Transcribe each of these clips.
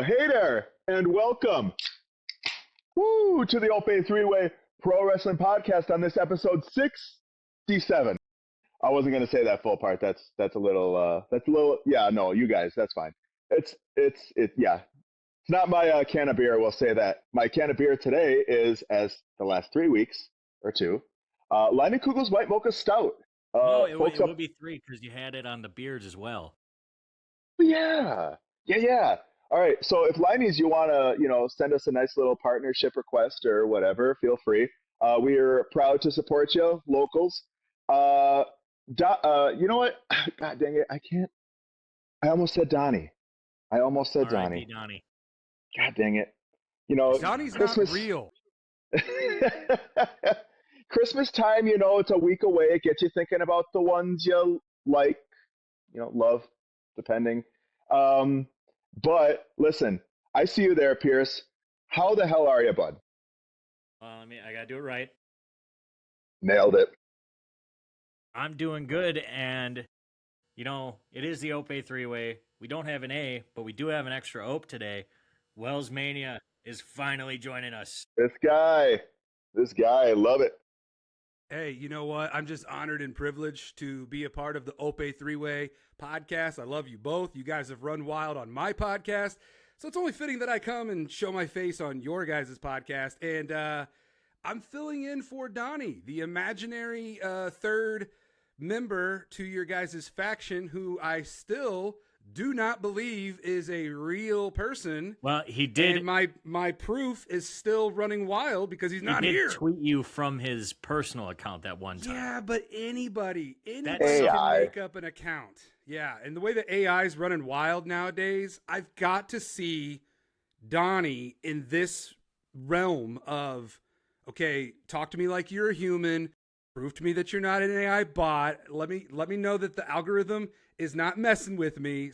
Hey there, and welcome to the Ope-Eh three-way pro wrestling podcast on this episode 67. I wasn't going to say that full part. That's a little yeah, no, you guys, that's fine. Yeah. It's not my can of beer, we'll say that. My can of beer today is, as the last 3 weeks or two, Limey Kugel's White Mocha Stout. No, it would be 3 because you had it on the beers as well. Yeah. All right. So if Liney's, you want to, send us a nice little partnership request or whatever, feel free. We are proud to support you, locals. You know what? God dang it. I can't. I almost said Donnie. R.I.P. Donnie. God dang it. Donnie's Christmas... not real. Christmas time, it's a week away. It gets you thinking about the ones you like, love, depending. But listen, I see you there, Pierce. How the hell are you, bud? Well, I gotta do it right. Nailed it. I'm doing good, and it is the Ope-Eh three-way. We don't have an A, but we do have an extra Ope today. Wellsmania is finally joining us. This guy, I love it. Hey, you know what? I'm just honored and privileged to be a part of the Ope-Eh three-way podcast. I love you both. You guys have run wild on my podcast, so it's only fitting that I come and show my face on your guys' podcast. And I'm filling in for Donnie, the imaginary third member to your guys' faction, who I still do not believe is a real person. Well, he did. And my proof is still running wild because he's not here. He did tweet you from his personal account that one time. Yeah, but anybody can make up an account. Yeah, and the way the AI is running wild nowadays, I've got to see Donnie in this realm of, okay, talk to me like you're a human. Prove to me that you're not an AI bot. Let me know that the algorithm is not messing with me.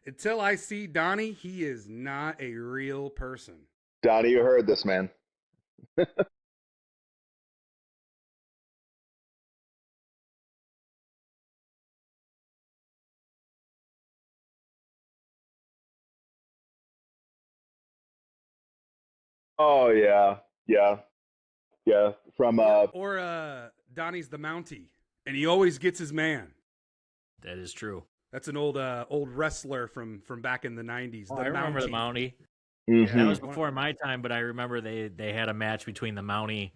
Until I see Donnie, he is not a real person. Donnie, you heard this, man. Oh yeah. From Donnie's the Mountie, and he always gets his man. That is true. That's an old wrestler from back in the 90s. I remember the Mountie. Mm-hmm. Yeah, that was before my time, but I remember they had a match between the Mountie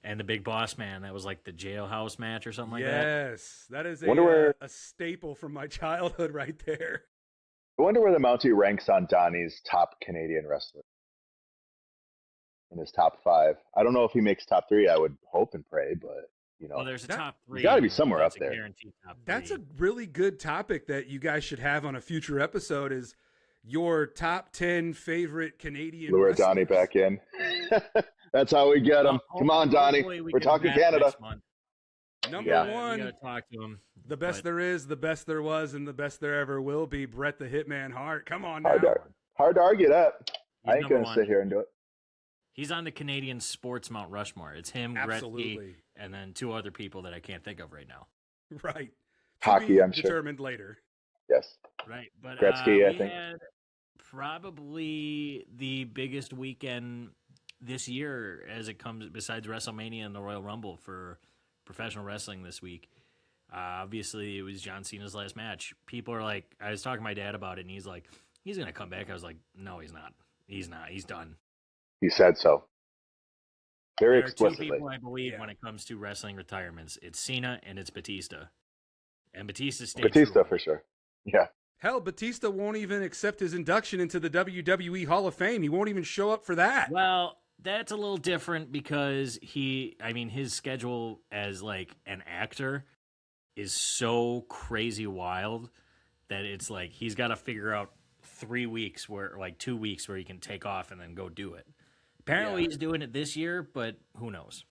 and the Big Boss Man. That was like the jailhouse match or something like that. Yes, that is a staple from my childhood right there. I wonder where the Mountie ranks on Donnie's top Canadian wrestler. In his top 5. I don't know if he makes top 3. I would hope and pray, but well, there's a top 3. He's got to be somewhere up there. That's a really good topic that you guys should have on a future episode. Is your top 10 favorite Canadian lure wrestlers. Donnie back in. That's how we get him. Come on, Donnie. We're talking Canada. Number 1. We gotta talk to him. The best there is, the best there was, and the best there ever will be. Bret the Hitman Hart. Come on now. Hard to argue that. He's I ain't gonna sit here and do it. He's on the Canadian sports Mount Rushmore. It's him, Gretzky, and then 2 other people that I can't think of right now. Right. Hockey, I'm sure. Determined later. Yes. Right, but Gretzky, I think. Had probably the biggest weekend this year as it comes, besides WrestleMania and the Royal Rumble, for professional wrestling this week. Obviously, it was John Cena's last match. People are like, I was talking to my dad about it, and he's like, he's going to come back. I was like, no, he's not. He's not. He's done. He said so. Very explicitly. There are 2 people I believe when it comes to wrestling retirements. It's Cena and it's Batista. And Batista stayed true. For sure. Yeah. Hell, Batista won't even accept his induction into the WWE Hall of Fame. He won't even show up for that. Well, that's a little different because his schedule as like an actor is so crazy wild that it's like he's got to figure out 3 weeks where, like 2 weeks where he can take off and then go do it. Apparently he's doing it this year, but who knows?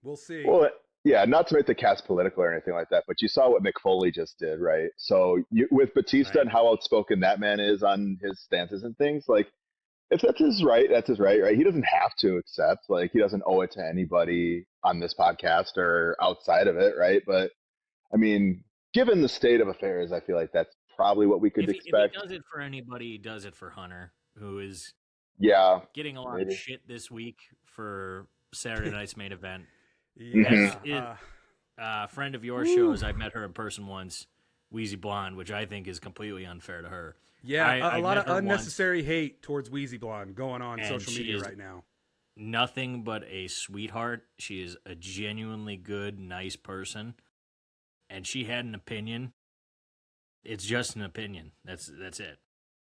We'll see. Well, yeah, not to make the cast political or anything like that, but you saw what Mick Foley just did, right? So with Batista and how outspoken that man is on his stances and things, like, if that's his right, right? He doesn't have to accept, like, he doesn't owe it to anybody on this podcast or outside of it, right? But, I mean, given the state of affairs, I feel like that's probably what we could expect. If he does it for anybody, he does it for Hunter, who is Yeah, getting a lot maybe. of shit this week for Saturday night's main event. Yeah. A friend of your shows, I've met her in person once, Wheezy Blonde, which I think is completely unfair to her. Yeah, a I've lot met of her unnecessary hate towards Wheezy Blonde going on And social she media is- right now. Nothing but a sweetheart. She is a genuinely good, nice person, and she had an opinion. It's just an opinion. That's it.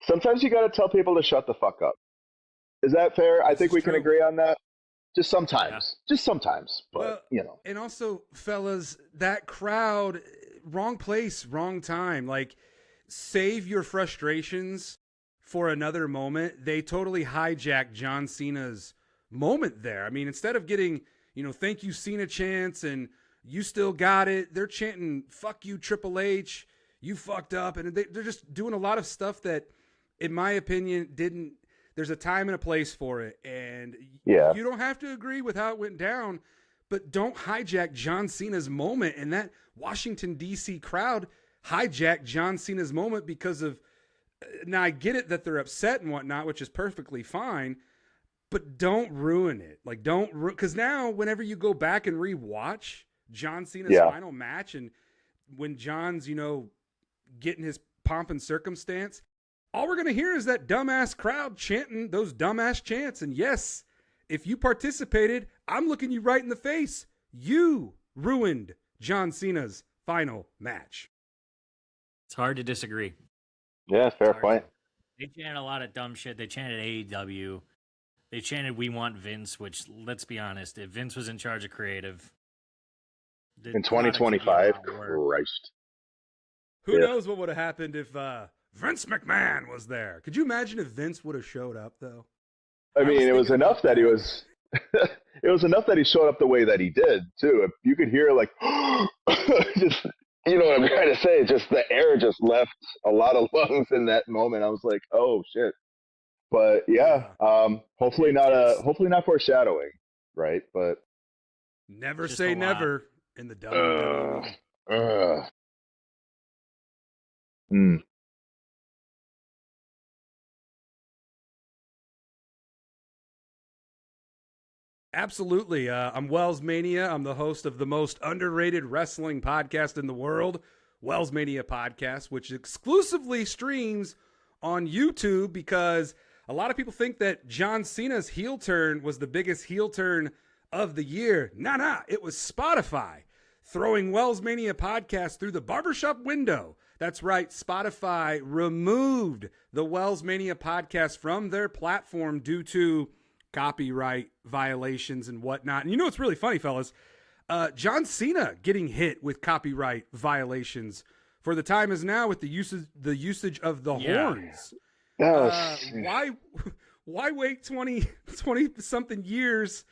Sometimes you got to tell people to shut the fuck up. Is that fair? I This think is we can true. agree on that. Just sometimes. Just sometimes. But, Well, you know. And also, fellas, that crowd, wrong place, wrong time. Like, save your frustrations for another moment. They totally hijacked John Cena's moment there. I mean, instead of getting, thank you, Cena chants and you still got it, they're chanting, fuck you, Triple H, you fucked up. And they're just doing a lot of stuff that, in my opinion, didn't. There's a time and a place for it. And Yeah. you don't have to agree with how it went down, but don't hijack John Cena's moment. And that Washington, D.C. crowd hijacked John Cena's moment because of, now I get it that they're upset and whatnot, which is perfectly fine, but don't ruin it. Like, because now whenever you go back and rewatch John Cena's final match, and when John's, getting his pomp and circumstance, all we're going to hear is that dumbass crowd chanting those dumbass chants. And yes, if you participated, I'm looking you right in the face. You ruined John Cena's final match. It's hard to disagree. Yeah, fair point. They chanted a lot of dumb shit. They chanted AEW. They chanted "We want Vince," which, let's be honest, if Vince was in charge of creative in 2025, Christ. Who knows what would have happened if Vince McMahon was there? Could you imagine if Vince would have showed up, though? I mean, it was enough that he was. It was enough that he showed up the way that he did too. If you could hear like, just what I'm trying to say. Just the air just left a lot of lungs in that moment. I was like, oh shit. But hopefully not foreshadowing, right? But never say never in the WWE. Absolutely. I'm Wellsmania. I'm the host of the most underrated wrestling podcast in the world, Wellsmania Podcast, which exclusively streams on YouTube because a lot of people think that John Cena's heel turn was the biggest heel turn of the year. Nah, it was Spotify throwing Wellsmania Podcast through the barbershop window. That's right, Spotify removed the Wellsmania Podcast from their platform due to copyright violations and whatnot. And what's really funny, fellas? John Cena getting hit with copyright violations for the time is now with the usage of the horns. Why wait 20 something years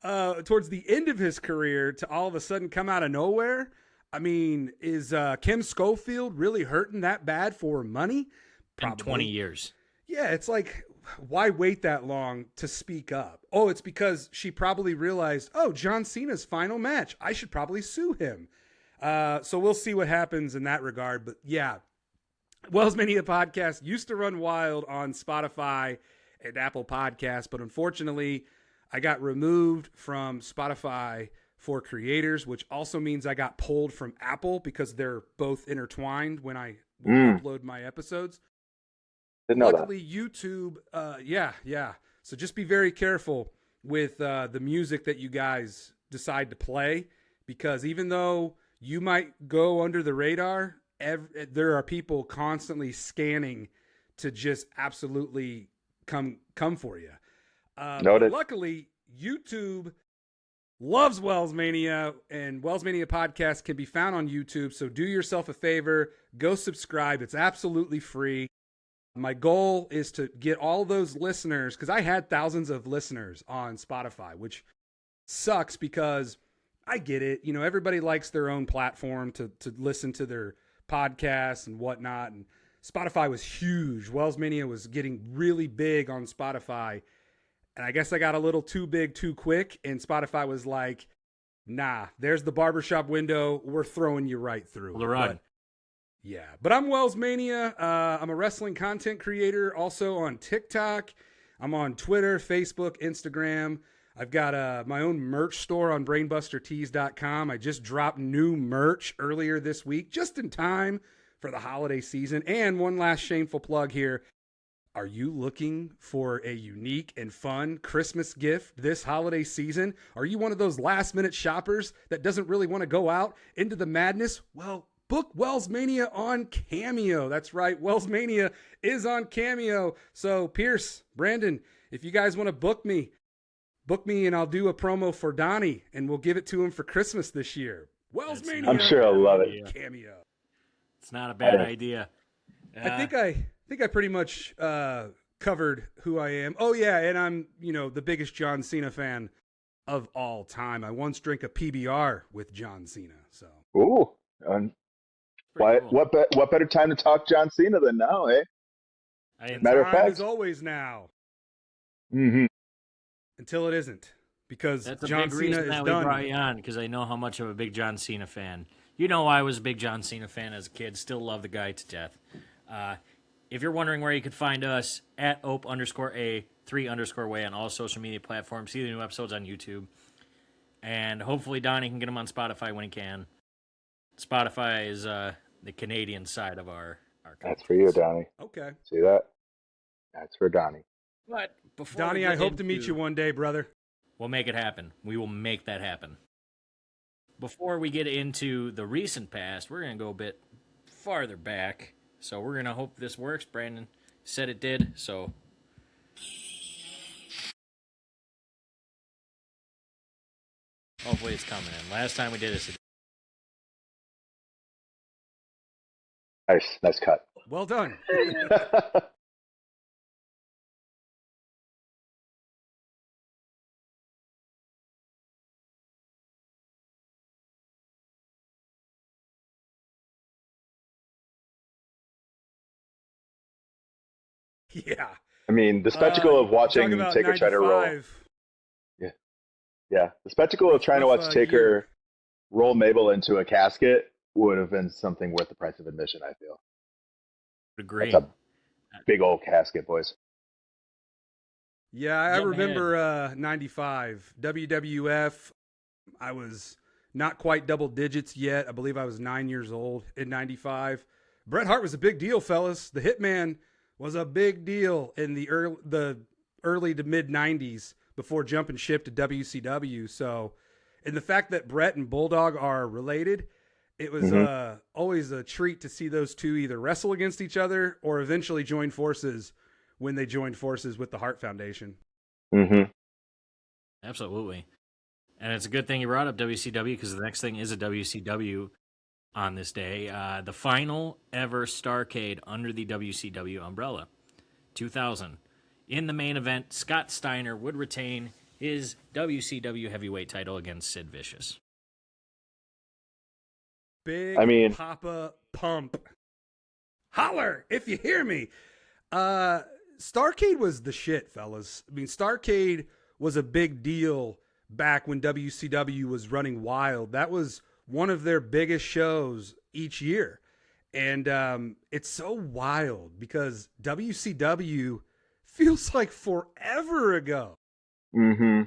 towards the end of his career to all of a sudden come out of nowhere? I mean, is Kim Schofield really hurting that bad for money? Probably. In 20 years. Yeah, it's like, why wait that long to speak up? Oh, it's because she probably realized, John Cena's final match. I should probably sue him. So we'll see what happens in that regard. But yeah, Wellsmania Podcast used to run wild on Spotify and Apple Podcasts, but unfortunately, I got removed from Spotify for creators, which also means I got pulled from Apple because they're both intertwined when I upload my episodes. Luckily, YouTube, yeah. So just be very careful with the music that you guys decide to play, because even though you might go under the radar, there are people constantly scanning to just absolutely come for you. But luckily, YouTube loves Wellsmania, and Wellsmania Podcast can be found on YouTube. So do yourself a favor, go subscribe. It's absolutely free. My goal is to get all those listeners, because I had thousands of listeners on Spotify, which sucks because I get it. Everybody likes their own platform to listen to their podcasts and whatnot. And Spotify was huge. Wellsmania was getting really big on Spotify. And I guess I got a little too big too quick. And Spotify was like, nah, there's the barbershop window. We're throwing you right through. The rug. Yeah, but I'm Wellsmania. I'm a wrestling content creator, also on TikTok. I'm on Twitter, Facebook, Instagram. I've got my own merch store on brainbustertees.com. I just dropped new merch earlier this week, just in time for the holiday season. And one last shameful plug here. Are you looking for a unique and fun Christmas gift this holiday season? Are you one of those last minute shoppers that doesn't really want to go out into the madness? Well, book Wellsmania on Cameo. That's right, Wellsmania is on Cameo. So Pierce, Brandon, if you guys want to book me and I'll do a promo for Donnie and we'll give it to him for Christmas this year. Wellsmania. I'm sure I'll love it. Cameo. It's not a bad idea. I think I pretty much covered who I am. Oh yeah, and I'm, the biggest John Cena fan of all time. I once drank a PBR with John Cena. So. Ooh. Pretty cool. What better time to talk John Cena than now, eh? Matter of Time fact. is always now. Mm-hmm. Until it isn't, because That's a John big Cena reason is that we done. brought you on, because I know how much of a big John Cena fan. You know I was a big John Cena fan as a kid. Still love the guy to death. If you're wondering where you could find us, at Ope_A 3_way on all social media platforms. See the new episodes on YouTube. And hopefully Donnie can get them on Spotify when he can. Spotify is the Canadian side of our That's for you, Donnie. Okay, See that? That's for Donnie. But before Donnie, we I get hope to meet into- you one day, brother. We'll make it happen. We will make that happen. Before we get into the recent past, we're going to go a bit farther back. So we're going to hope this works. Brandon said it did, so... hopefully it's coming in. Last time we did this... Nice cut. Well done. Yeah. I mean, the spectacle of watching talk about Taker try to roll. 95. Yeah, the spectacle of trying to watch Rough, Taker year. roll Mabel into a casket would have been something worth the price of admission, I feel. Agree. That's a big old casket, boys. Yeah, I Jump remember 95 WWF. I was not quite double digits yet. I believe I was 9 years old in 95. Bret Hart was a big deal, fellas. The Hitman was a big deal in the early to mid 90s before jumping ship to WCW. So, and the fact that Bret and Bulldog are related, it was always a treat to see those two either wrestle against each other or eventually join forces when they joined forces with the Hart Foundation. Mm-hmm. Absolutely. And it's a good thing you brought up WCW, because the next thing is a WCW on this day. The final ever Starrcade under the WCW umbrella, 2000. In the main event, Scott Steiner would retain his WCW heavyweight title against Sid Vicious. Big Papa Pump. Holler if you hear me. Starrcade was the shit, fellas. I mean, Starrcade was a big deal back when WCW was running wild. That was one of their biggest shows each year. And it's so wild because WCW feels like forever ago. Mm-hmm.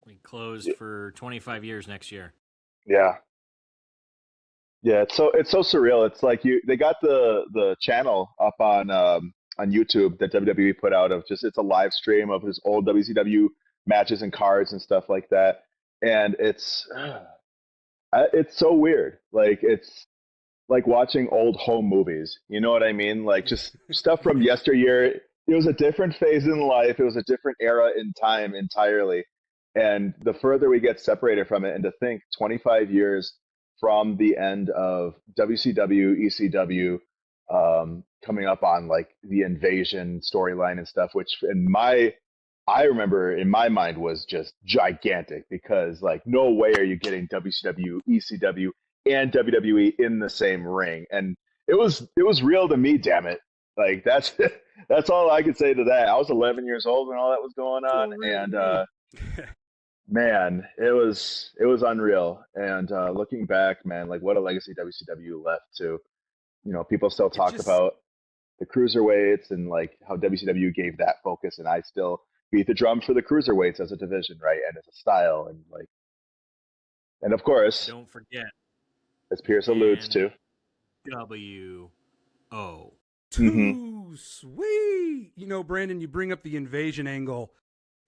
We closed for 25 years next year. Yeah. Yeah, it's so surreal. It's like they got the channel up on YouTube that WWE put out of just, it's a live stream of his old WCW matches and cards and stuff like that. And it's so weird. Like, it's like watching old home movies. You know what I mean? Like, just stuff from yesteryear. It was a different phase in life. It was a different era in time entirely. And the further we get separated from it, and to think 25 years from the end of WCW, ECW, coming up on like the Invasion storyline and stuff, which I remember in my mind was just gigantic, because like, no way are you getting WCW, ECW, and WWE in the same ring. And it was real to me, damn it. Like, that's all I could say to that. I was 11 years old when all that was going on, and man, it was unreal. And looking back, man, like, what a legacy WCW left too. people still talk about the cruiserweights and like how WCW gave that focus, and I still beat the drum for the cruiserweights as a division, right, and as a style, and of course, Don't forget as Pierce alludes to, NWO. hmm Too sweet. Brandon, you bring up the invasion angle.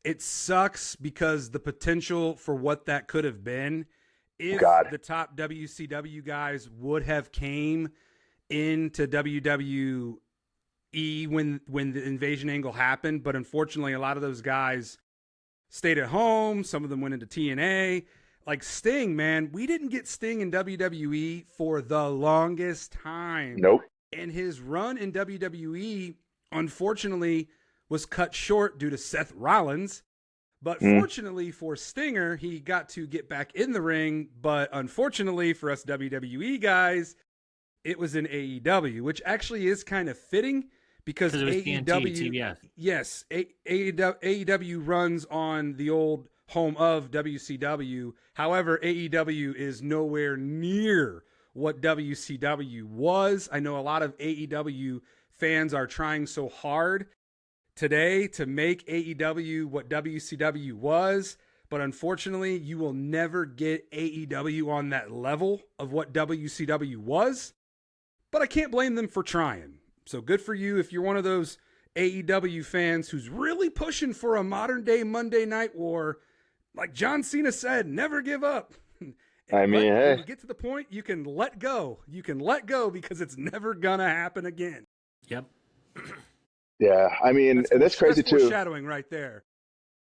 It sucks because the potential for what that could have been if God, the top WCW guys would have came into WWE when the invasion angle happened, but unfortunately a lot of those guys stayed at home. Some of them went into TNA. Like Sting, man, we didn't get Sting in WWE for the longest time. nope. And his run in WWE, unfortunately, was cut short due to Seth Rollins. But fortunately for Stinger, he got to get back in the ring. But unfortunately for us WWE guys, it was in AEW, which actually is kind of fitting because it was AEW, TNT, yes, AEW runs on the old home of WCW. However, AEW is nowhere near what WCW was. I know a lot of AEW fans are trying so hard today to make AEW what WCW was, but unfortunately, you will never get AEW on that level of what WCW was. But I can't blame them for trying. So good for you if you're one of those AEW fans who's really pushing for a modern day Monday Night War. Like John Cena said, never give up. I mean, but hey, when you get to the point, you can let go. You can let go because it's never going to happen again. Yep. yeah. I mean, that's crazy that's too. Foreshadowing right there.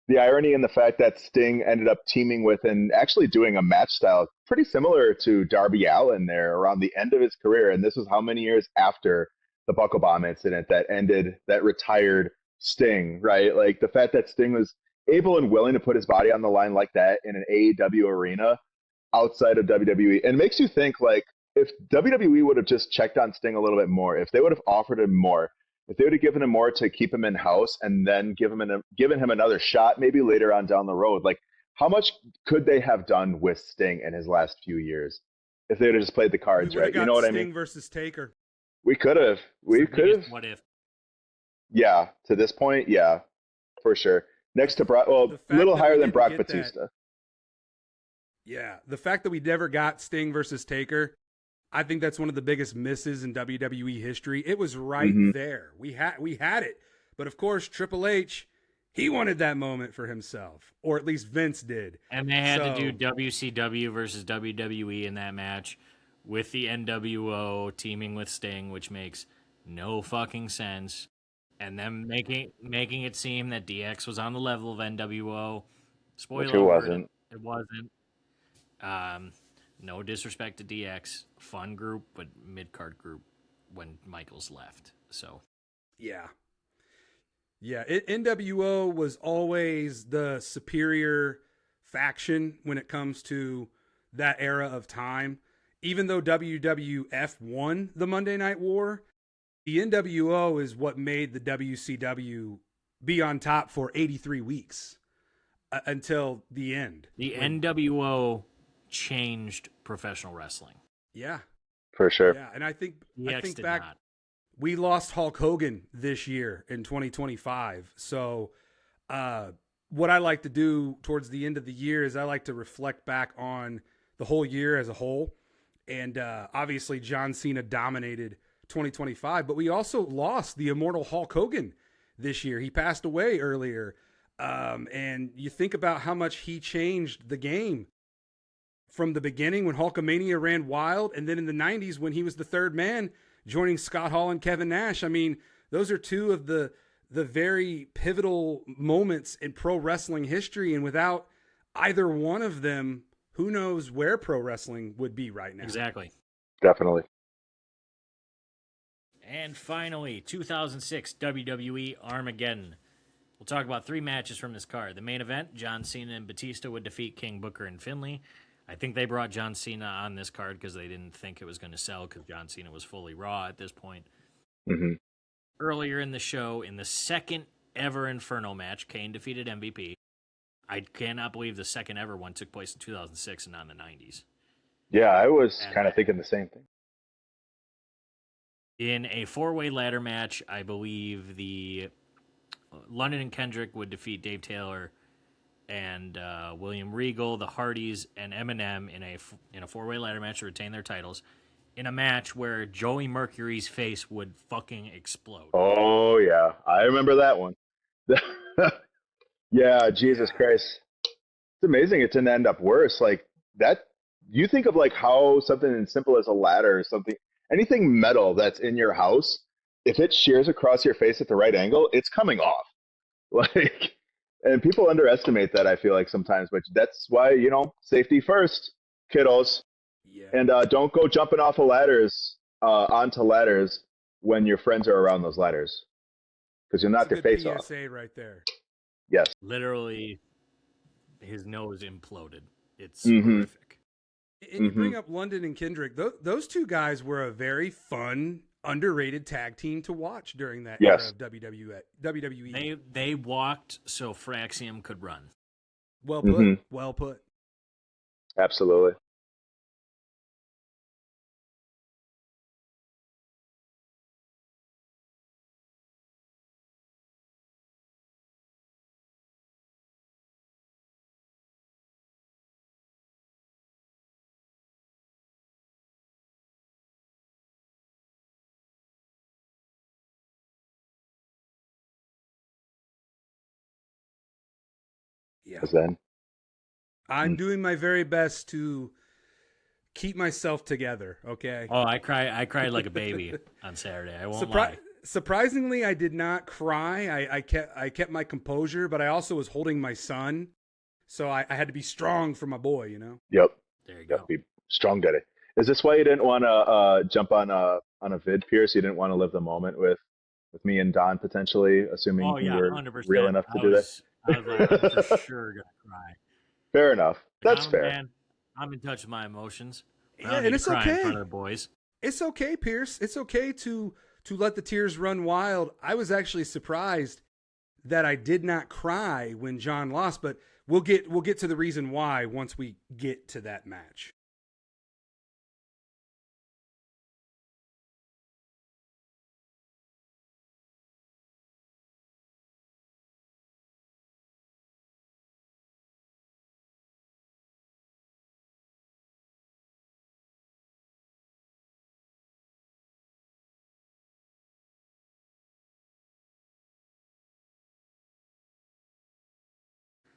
The irony in the fact that Sting ended up teaming with and actually doing a match style pretty similar to Darby Allin there around the end of his career. And this was how many years after the Buckle Bomb incident that retired Sting, right? Like the fact that Sting was able and willing to put his body on the line like that in an AEW arena outside of WWE. And it makes you think, like, if WWE would have just checked on Sting a little bit more, if they would have offered him more, if they would have given him more to keep him in house and then given him another shot maybe later on down the road, like how much could they have done with Sting in his last few years if they would have just played the cards right? You know what Sting I mean? versus Taker. We could have. We could have. What if? Yeah, to this point, yeah, for sure. Next to Brock, well, a little higher than Brock Batista. Yeah, the fact that we never got Sting versus Taker, I think that's one of the biggest misses in WWE history. It was right there. We had it. But of course, Triple H, he wanted that moment for himself, or at least Vince did. And they had to do WCW versus WWE in that match with the NWO teaming with Sting, which makes no fucking sense. And then making it seem that DX was on the level of NWO. Spoiler Which it wasn't. It wasn't. No disrespect to DX, fun group, but mid-card group when Michaels left. So, yeah. NWO was always the superior faction when it comes to that era of time. Even though WWF won the Monday Night War, the NWO is what made the WCW be on top for 83 weeks until the end. The NWO changed professional wrestling. Yeah. For sure. Yeah, and I think DX did back, not. we lost Hulk Hogan this year in 2025. So what I like to do towards the end of the year is I like to reflect back on the whole year as a whole. And obviously John Cena dominated 2025, but we also lost the immortal Hulk Hogan this year. He passed away earlier. And you think about how much he changed the game from the beginning when Hulkamania ran wild, and then in the 90s when he was the third man joining Scott Hall and Kevin Nash. I mean, those are two of the very pivotal moments in pro wrestling history, and without either one of them, who knows where pro wrestling would be right now. Exactly. Definitely. And finally, 2006 WWE Armageddon. We'll talk about 3 matches from this card. The main event, John Cena and Batista would defeat King, Booker, and Finlay. I think they brought John Cena on this card because they didn't think it was going to sell because John Cena was fully Raw at this point. Mm-hmm. Earlier in the show, in the second ever Inferno match, Kane defeated MVP. I cannot believe the second ever one took place in 2006 and not in the 90s. Yeah, I was kind of thinking the same thing. In a 4-way ladder match, I believe the London and Kendrick would defeat Dave Taylor and William Regal, the Hardys, and Eminem in a 4-way ladder match to retain their titles. In a match where Joey Mercury's face would fucking explode. Oh yeah, I remember that one. Yeah, Jesus Yeah. Christ. It's amazing it didn't end up worse. Like that, you think of like how something as simple as a ladder or something, anything metal that's in your house, if it shears across your face at the right angle, it's coming off. Like, and people underestimate that, I feel like sometimes, but that's why, safety first, kiddos. Yeah. And don't go jumping off of ladders, onto ladders when your friends are around those ladders because you'll It's knock a your good face off. PSA right there. Yes. Literally, his nose imploded. It's Mm-hmm. horrific. And you Mm-hmm. bring up London and Kendrick. Those two guys were a very fun, underrated tag team to watch during that era Yes. of WWE. They walked so Fraxium could run. Well put. Mm-hmm. Well put. Absolutely. Yeah. Because then, I'm doing my very best to keep myself together, okay? Oh, I cried like a baby on Saturday. I won't lie. Surprisingly, I did not cry. I kept my composure, but I also was holding my son, so I had to be strong for my boy, you know. yep, There you yep, go. be strong, daddy. Is this why you didn't want to jump on a vid, Pierce? You didn't want to live the moment with me and Don potentially, assuming Oh we yeah, were 100%. real enough to I do that. was like, I'm for sure gonna cry. Fair enough. Like, That's I'm a fair. man. I'm in touch with my emotions. I Yeah, don't and need to it's cry in front okay. of the boys. It's okay, Pierce. It's okay to let the tears run wild. I was actually surprised that I did not cry when John lost, but we'll get to the reason why once we get to that match.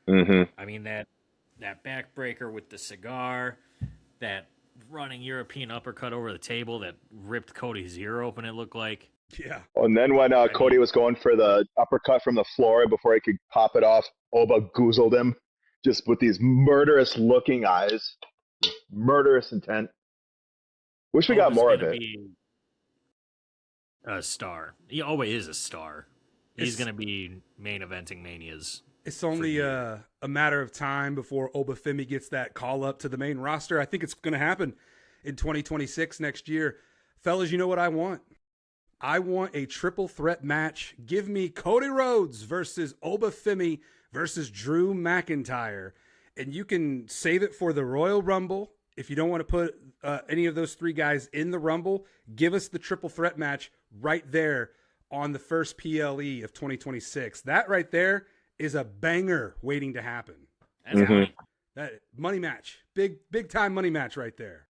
Mm-hmm. I mean that backbreaker with the cigar, that running European uppercut over the table that ripped Cody's ear open. It looked like. Yeah. And then when I Cody mean, was going for the uppercut from the floor before he could pop it off, Oba goozled him just with these murderous looking eyes, murderous intent. Wish we got Oba's more of gonna it. be a star. He always is a star. He's It's gonna be main eventing Manias. it's only years. a matter of time before Obafemi gets that call up to the main roster. I think it's going to happen in 2026 next year. Fellas, you know what I want? I want a triple threat match. Give me Cody Rhodes versus Obafemi versus Drew McIntyre. And you can save it for the Royal Rumble. If you don't want to put any of those three guys in the Rumble, give us the triple threat match right there on the first PLE of 2026. That right there is a banger waiting to happen. That's Mhm. money. That money match. Big time money match right there.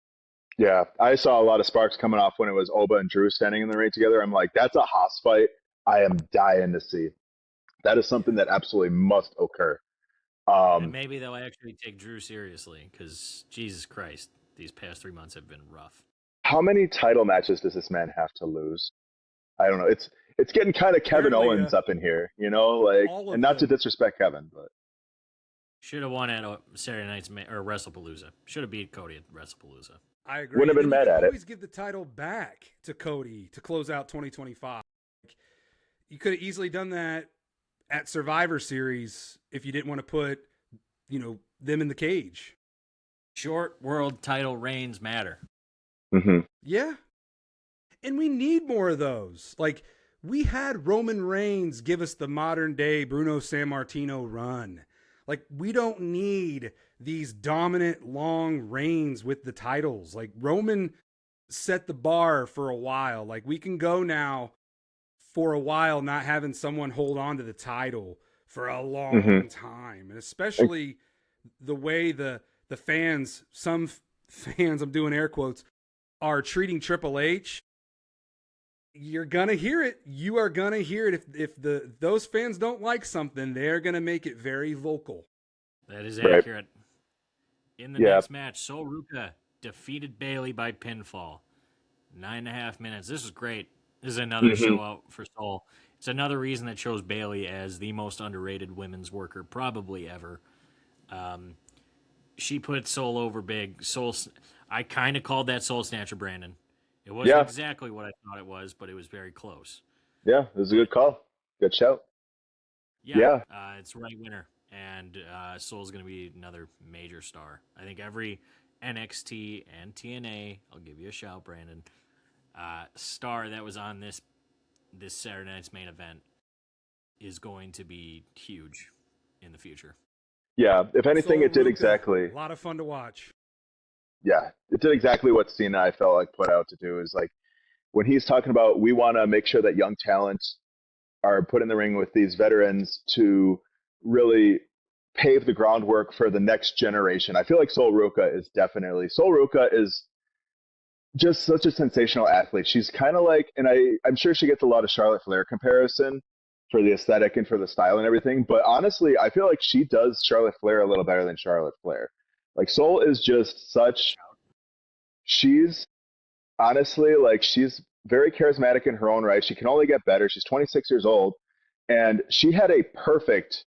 Yeah, I saw a lot of sparks coming off when it was Oba and Drew standing in the ring together. I'm like, that's a Haas fight I am dying to see. That is something that absolutely must occur. And Um, maybe they'll actually take Drew seriously because Jesus Christ, these past 3 months have been rough. how many title matches does this man have to lose? I don't know. It's getting kind of Kevin Apparently, Owens up in here, like, all and of not to them. disrespect Kevin, but Should have won at Saturday night's or WrestlePalooza. Should have beat Cody at WrestlePalooza. I agree. Wouldn't have been And you mad could at it. always give the title back to Cody to close out 2025. You could have easily done that at Survivor Series if you didn't want to put, them in the cage. Short world title reigns matter. hmm Yeah. And we need more of those. Like, we had Roman Reigns give us the modern day Bruno Sammartino run. Like, we don't need these dominant long reigns with the titles. Like, Roman set the bar for a while. Like, we can go now for a while not having someone hold on to the title for a long time. And especially the way the fans, some fans, I'm doing air quotes, are treating Triple H. You're gonna hear it. You are gonna hear it. If those fans don't like something, they're gonna make it very vocal. That is accurate. In the Yeah. next match, Sol Ruca defeated Bailey by pinfall. 9.5 minutes. This is great. This is another show out for Sol. It's another reason that shows Bailey as the most underrated women's worker probably ever. She put Sol over big. I kind of called that Soul Snatcher, Brandon. It wasn't exactly what I thought it was, but it was very close. Yeah, it was a good call. Good shout. Yeah. It's right winner. And Sol's going to be another major star. I think every NXT and TNA, I'll give you a shout, Brandon, star that was on this Saturday night's main event is going to be huge in the future. Yeah, if anything, Sol it did Ruca, exactly. a lot of fun to watch. Yeah, it did exactly what Cena, I felt like, put out to do. Is like when he's talking about, we want to make sure that young talents are put in the ring with these veterans to really pave the groundwork for the next generation. I feel like Sol Ruca is just such a sensational athlete. She's kind of like, and I'm sure she gets a lot of Charlotte Flair comparison for the aesthetic and for the style and everything. But honestly, I feel like she does Charlotte Flair a little better than Charlotte Flair. Like, Sol is just she's honestly, like, she's very charismatic in her own right. She can only get better. She's 26 years old, and she had a perfect,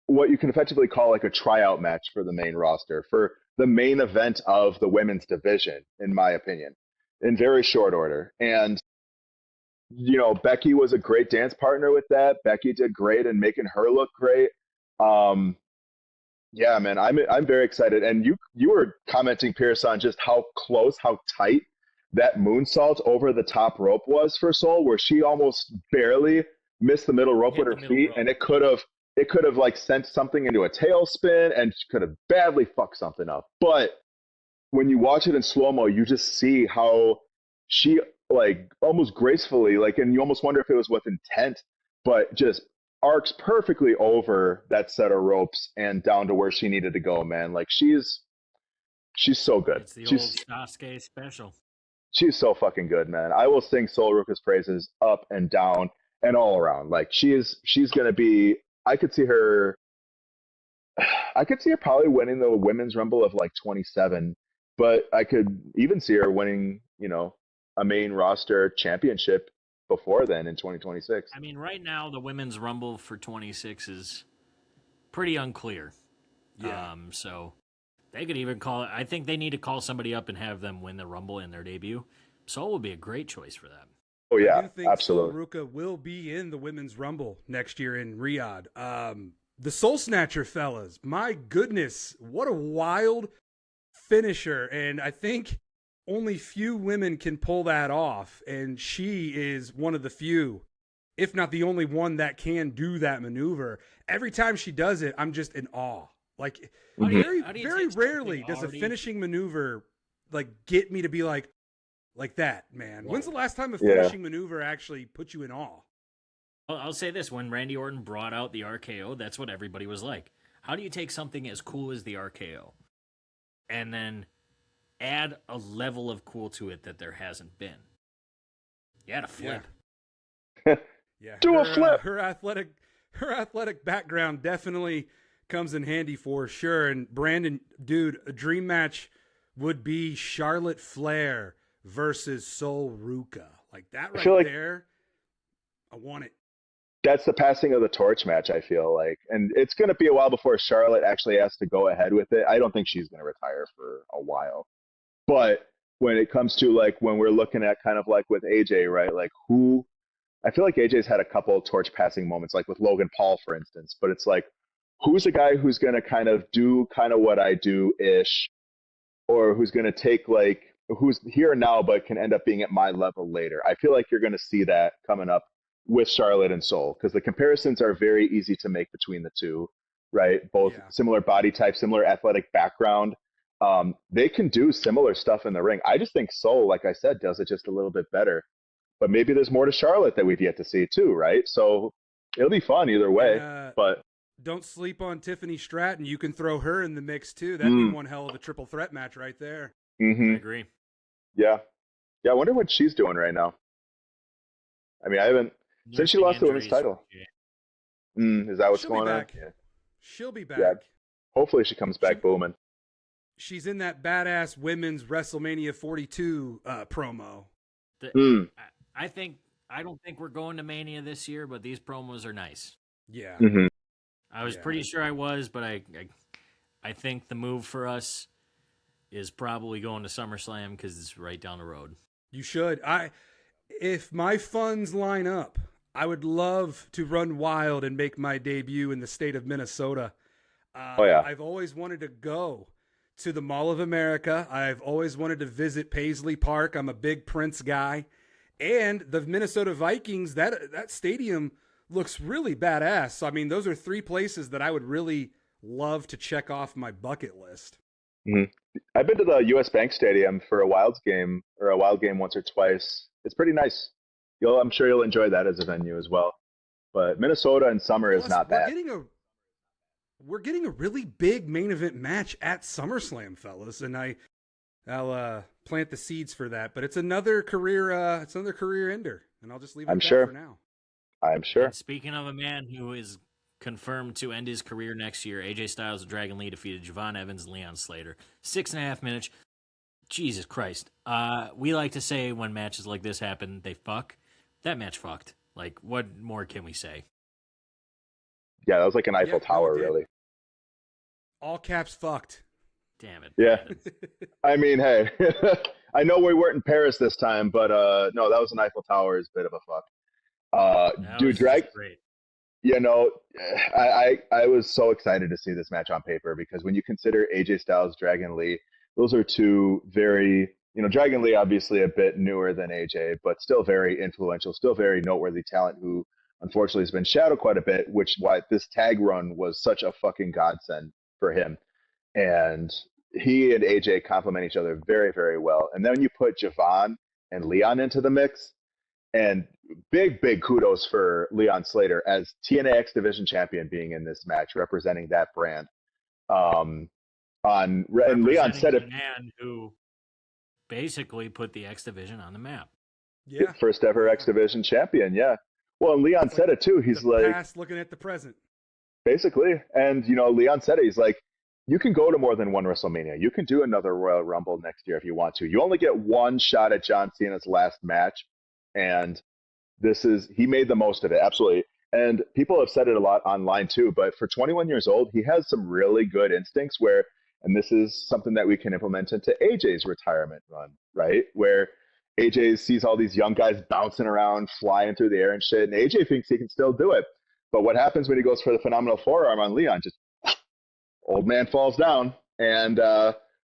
what you can effectively call like a tryout match for the main roster, for the main event of the women's division, in my opinion, in very short order. And, Becky was a great dance partner with that. Becky did great in making her look great. Um, yeah, man, I'm very excited. And you were commenting, Pierce, on just how close, how tight that moonsault over the top rope was for Sol, where she almost barely missed the middle rope with her feet, and it could have like sent something into a tailspin, and she could have badly fucked something up. But when you watch it in slow mo, you just see how she, like, almost gracefully, like, and you almost wonder if it was with intent, but just arcs perfectly over that set of ropes and down to where she needed to go, man. Like, she's so good. It's the old Sasuke special. She's so fucking good, man. I will sing Sol Ruca's praises up and down and all around. Like, she's gonna be. I could see her probably winning the women's rumble of like 27, but I could even see her winning, a main roster championship before then in 2026. I mean, right now the women's rumble for 26 is pretty unclear. Yeah. So they could even call it. I think they need to call somebody up and have them win the rumble in their debut. Sol would be a great choice for that. Oh yeah, I do think absolutely. Sol Ruca will be in the women's rumble next year in Riyadh. The Soul Snatcher fellas, my goodness, what a wild finisher. And I think only few women can pull that off. And she is one of the few, if not the only one, that can do that maneuver. Every time she does it, I'm just in awe. Like, very rarely does a finishing maneuver like get me to be like that, man. When's the last time a finishing maneuver actually put you in awe? I'll say this. When Randy Orton brought out the RKO, that's what everybody was like. How do you take something as cool as the RKO and then add a level of cool to it that there hasn't been? You had a flip. Yeah. Do a flip. Her athletic background definitely comes in handy for sure. And Brandon, dude, a dream match would be Charlotte Flair versus Sol Ruca. Like that right there. I want it. That's the passing of the torch match, I feel like. And it's going to be a while before Charlotte actually has to go ahead with it. I don't think she's going to retire for a while. But when it comes to, like, when we're looking at kind of like with AJ, right? Like, I feel like AJ's had a couple of torch passing moments, like with Logan Paul, for instance. But it's like, who's a guy who's going to kind of do kind of what I do-ish, or who's going to take, like, who's here now but can end up being at my level later? I feel like you're going to see that coming up with Charlotte and Sol, because the comparisons are very easy to make between the two, right? Both similar body type, similar athletic background. They can do similar stuff in the ring. I just think Soul, like I said, does it just a little bit better. But maybe there's more to Charlotte that we've yet to see too, right? So it'll be fun either way. And But don't sleep on Tiffany Stratton. You can throw her in the mix too. That'd be mm, one hell of a triple threat match right there. I hmm agree. yeah, yeah. I wonder what she's doing right now. I mean, I haven't since she Nursing lost the women's injuries. title. Is that what's She'll be going on? back. Yeah, She'll be yeah. back. Hopefully she comes She back booming. she's in that badass women's WrestleMania 42 promo. The, Mm, I don't think we're going to Mania this year, but these promos are nice. Yeah. hmm I was Yeah. pretty sure I was, but I think the move for us is probably going to SummerSlam because it's right down the road. You should. If my funds line up, I would love to run wild and make my debut in the state of Minnesota. Oh yeah. I've always wanted to go to the Mall of America. I've always wanted to visit Paisley Park. I'm a big Prince guy. And the Minnesota Vikings, that stadium looks really badass. So, I mean, those are three places that I would really love to check off my bucket list. hmm I've been to the U.S. Bank Stadium for a Wild game once or twice. It's pretty nice. I'm sure you'll enjoy that as a venue as well. But Minnesota in summer is Plus, not bad. we're getting a really big main event match at SummerSlam, fellas, and I'll plant the seeds for that. But it's another career ender, and I'll just leave it I'm at that sure. for now. I'm sure. And speaking of a man who is confirmed to end his career next year, AJ Styles and Dragon Lee defeated Javon Evans and Leon Slater. 6.5 minutes. Jesus Christ. We like to say when matches like this happen, they fuck. That match fucked. Like, what more can we say? Yeah, that was like an Eiffel Yeah, no, Tower, it did. really. All caps fucked. Damn it. Yeah. Brandon. I mean, hey, I know we weren't in Paris this time, but no, that was an Eiffel Tower is a bit of a fuck. That Dude, was just drag. great. You know, I was so excited to see this match on paper because when you consider AJ Styles, Dragon Lee, those are two very, Dragon Lee obviously a bit newer than AJ, but still very influential, still very noteworthy talent who unfortunately has been shadowed quite a bit, which is why this tag run was such a fucking godsend for him. And he and AJ complement each other very, very well. And then you put Javon and Leon into the mix, and big kudos for Leon Slater as TNA X Division champion being in this match, representing that brand. And Leon Representing said the it man who basically put the X Division on the map. Yeah. first ever X Division champion. Yeah. Well, and Leon It's like said it too. He's the like, past looking at the present. basically, and Leon said it. He's like, you can go to more than one WrestleMania. You can do another Royal Rumble next year if you want to. You only get one shot at John Cena's last match, and he made the most of it, absolutely. And people have said it a lot online too, but for 21 years old, he has some really good instincts and this is something that we can implement into AJ's retirement run, right? Where AJ sees all these young guys bouncing around, flying through the air and shit, and AJ thinks he can still do it. But what happens when he goes for the phenomenal forearm on Leon? Just old man falls down, and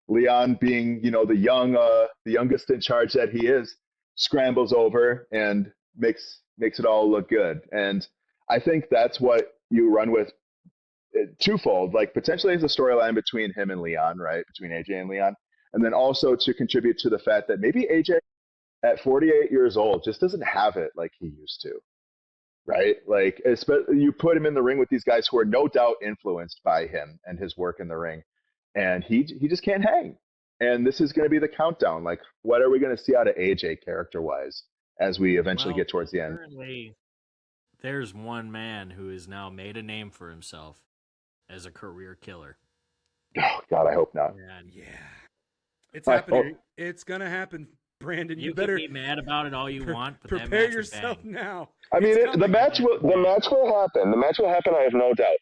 Leon, being the youngest in charge that he is, scrambles over and makes it all look good. And I think that's what you run with twofold, like potentially as a storyline between him and Leon, right? Between AJ and Leon. And then also to contribute to the fact that maybe AJ at 48 years old just doesn't have it like he used to, right? Like, you put him in the ring with these guys who are no doubt influenced by him and his work in the ring, and he just can't hang. And this is going to be the countdown. Like, what are we going to see out of AJ character wise as we eventually get towards the end? Currently, there's one man who has now made a name for himself as a career killer. Oh God, I hope not. And Yeah. It's I happening. hope- It's going to happen, Brandon. you You better can be mad about it all you want, but that prepare match was yourself bang. now. I mean, It's the coming. match will happen. The match will happen. I have no doubt.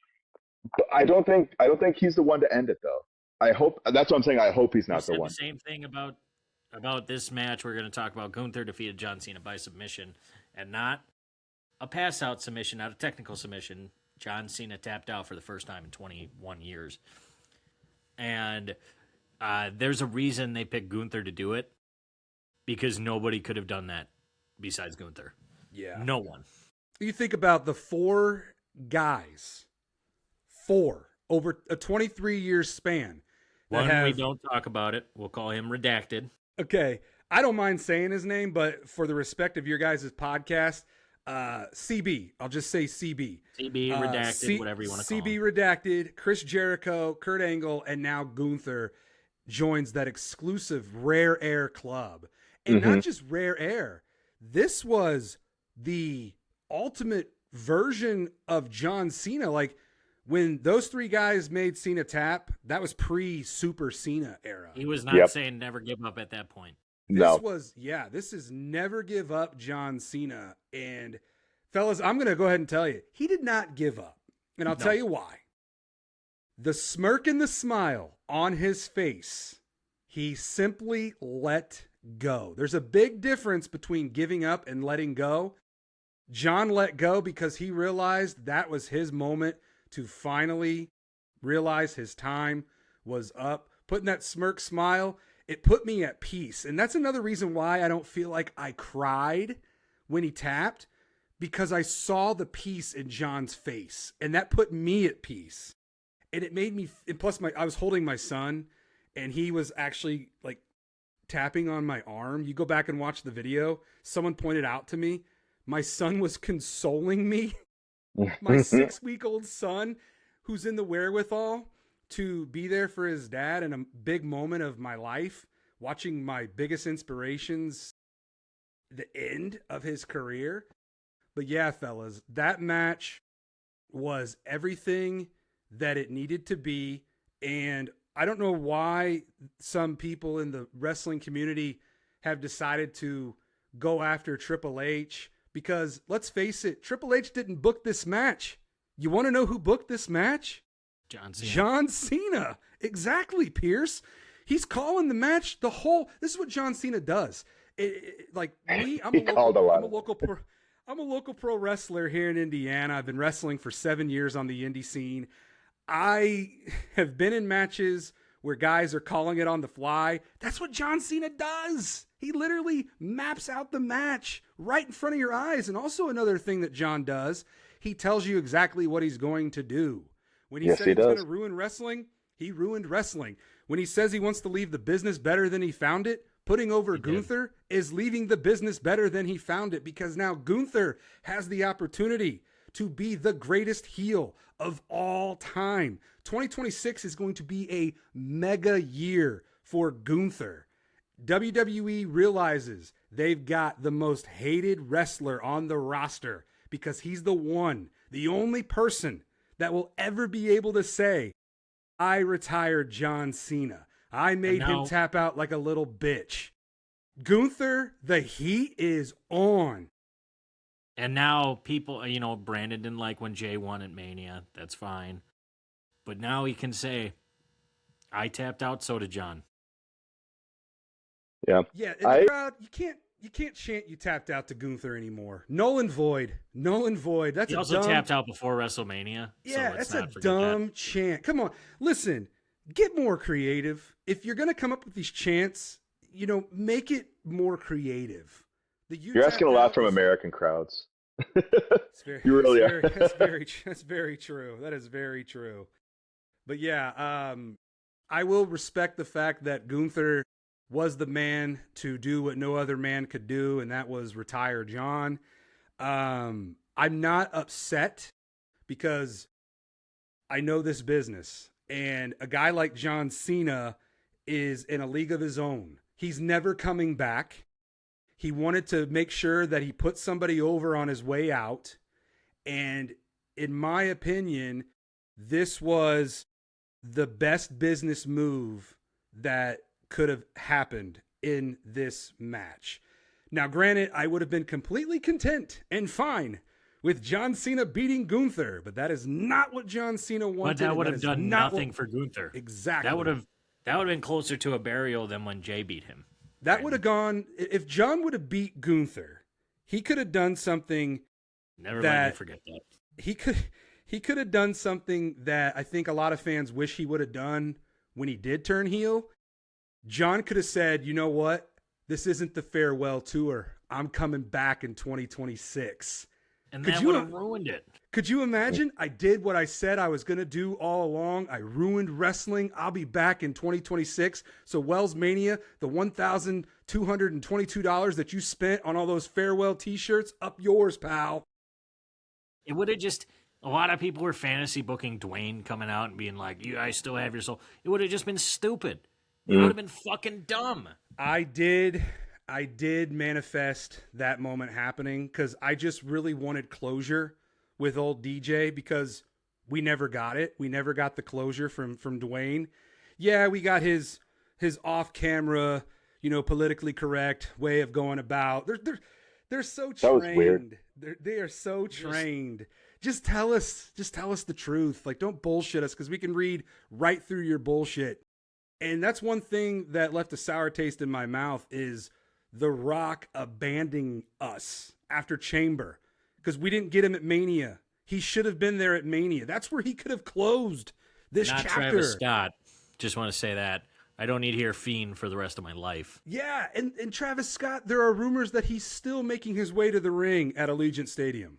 But I don't think he's the one to end it though. I hope that's what I'm saying. I hope he's We not the said one. the same thing about this match. We're going to talk about Gunther defeated John Cena by submission, and not a pass out submission, not a technical submission. John Cena tapped out for the first time in 21 years, and there's a reason they picked Gunther to do it, because nobody could have done that besides Gunther. Yeah. No one. You think about the four guys, over a 23-year span, We don't talk about it. We'll call him Redacted. Okay. I don't mind saying his name, but for the respect of your guys' podcast, CB. I'll just say CB. CB Redacted, whatever you want to call him. CB Redacted, Chris Jericho, Kurt Angle, and now Gunther joins that exclusive Rare Air Club. And not just Rare Air. This was the ultimate version of John Cena. Like, when those three guys made Cena tap, that was pre-Super Cena era. He was not saying never give up at that point. This is never give up John Cena. And fellas, I'm going to go ahead and tell you, he did not give up. And I'll tell you why. The smirk and the smile on his face, he simply let go. There's a big difference between giving up and letting go. John let go because he realized that was his moment to finally realize his time was up. Putting that smirk smile, it put me at peace. And that's another reason why I don't feel like I cried when he tapped, because I saw the peace in John's face, and that put me at peace. And it made me, and plus I was holding my son, and he was actually like tapping on my arm. You go back and watch the video. Someone pointed out to me, my son was consoling me. My 6-week-old son, who's in the wherewithal to be there for his dad in a big moment of my life, watching my biggest inspirations, the end of his career. But yeah, fellas, that match was everything that it needed to be. And I don't know why some people in the wrestling community have decided to go after Triple H, because let's face it, Triple H didn't book this match. You want to know who booked this match? John Cena. John Cena. Exactly, Pierce. He's calling the match this is what John Cena does. I'm a local pro wrestler here in Indiana. I've been wrestling for 7 years on the indie scene. I have been in matches where guys are calling it on the fly. That's what John Cena does. He literally maps out the match right in front of your eyes. And also another thing that John does, he tells you exactly what he's going to do. When he said he's going to ruin wrestling, he ruined wrestling. When he says he wants to leave the business better than he found it, putting over Gunther is leaving the business better than he found it, because now Gunther has the opportunity to be the greatest heel of all time. 2026 is going to be a mega year for Gunther. WWE realizes they've got the most hated wrestler on the roster because he's the only person that will ever be able to say, I retired John Cena. I made him tap out like a little bitch. Gunther, the heat is on. And now people, Brandon didn't like when Jay won at Mania. That's fine. But now he can say, I tapped out, so did John. Yeah, in the crowd, you can't chant you tapped out to Gunther anymore. Null and void. That's he also tapped out before WrestleMania. Yeah, that's a dumb chant. Come on, listen, get more creative. If you're gonna come up with these chants, make it more creative. You're asking a lot from American crowds. You really are. That's very true. That is very true. But yeah, I will respect the fact that Gunther was the man to do what no other man could do, and that was retire John. I'm not upset because I know this business, and a guy like John Cena is in a league of his own. He's never coming back. He wanted to make sure that he put somebody over on his way out, and in my opinion, this was the best business move that could have happened in this match. Now, granted, I would have been completely content and fine with John Cena beating Gunther, but that is not what John Cena wanted. But that would have done nothing for Gunther. Exactly. That would have been closer to a burial than when Jay beat him. That would have gone, if John would have beat Gunther, he could have done something. Never let me forget that. He could have done something that I think a lot of fans wish he would have done when he did turn heel. John could have said, you know what? This isn't the farewell tour. I'm coming back in 2026. And that would have ruined it. Could you imagine? I did what I said I was going to do all along. I ruined wrestling. I'll be back in 2026. So Wellsmania, the $1,222 that you spent on all those farewell t-shirts, up yours, pal. It would have just, a lot of people were fantasy booking Dwayne coming out and being like, "You guys still have your soul." It would have just been stupid. It would have been fucking dumb. I did manifest that moment happening because I just really wanted closure with old DJ because we never got it. We never got the closure from Dwayne. Yeah, we got his off-camera, politically correct way of going about. They're so trained. That was weird. They are so trained. Just tell us the truth. Like, don't bullshit us because we can read right through your bullshit. And that's one thing that left a sour taste in my mouth is The Rock abandoning us after Chamber because we didn't get him at Mania. He should have been there at Mania. That's where he could have closed this Not chapter. Travis Scott. Just want to say that. I don't need to hear Fiend for the rest of my life. Yeah, and Travis Scott, there are rumors that he's still making his way to the ring at Allegiant Stadium.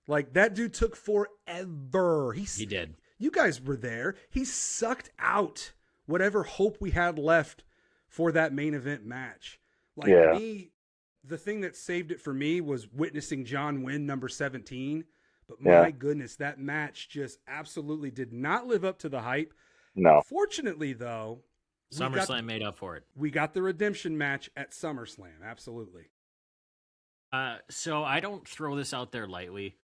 Like, that dude took forever. He did. You guys were there. He sucked out whatever hope we had left for that main event match. Like, me, the thing that saved it for me was witnessing John win number 17. But my goodness, that match just absolutely did not live up to the hype. No. Fortunately, though, SummerSlam made up for it. We got the redemption match at SummerSlam. Absolutely. So I don't throw this out there lightly.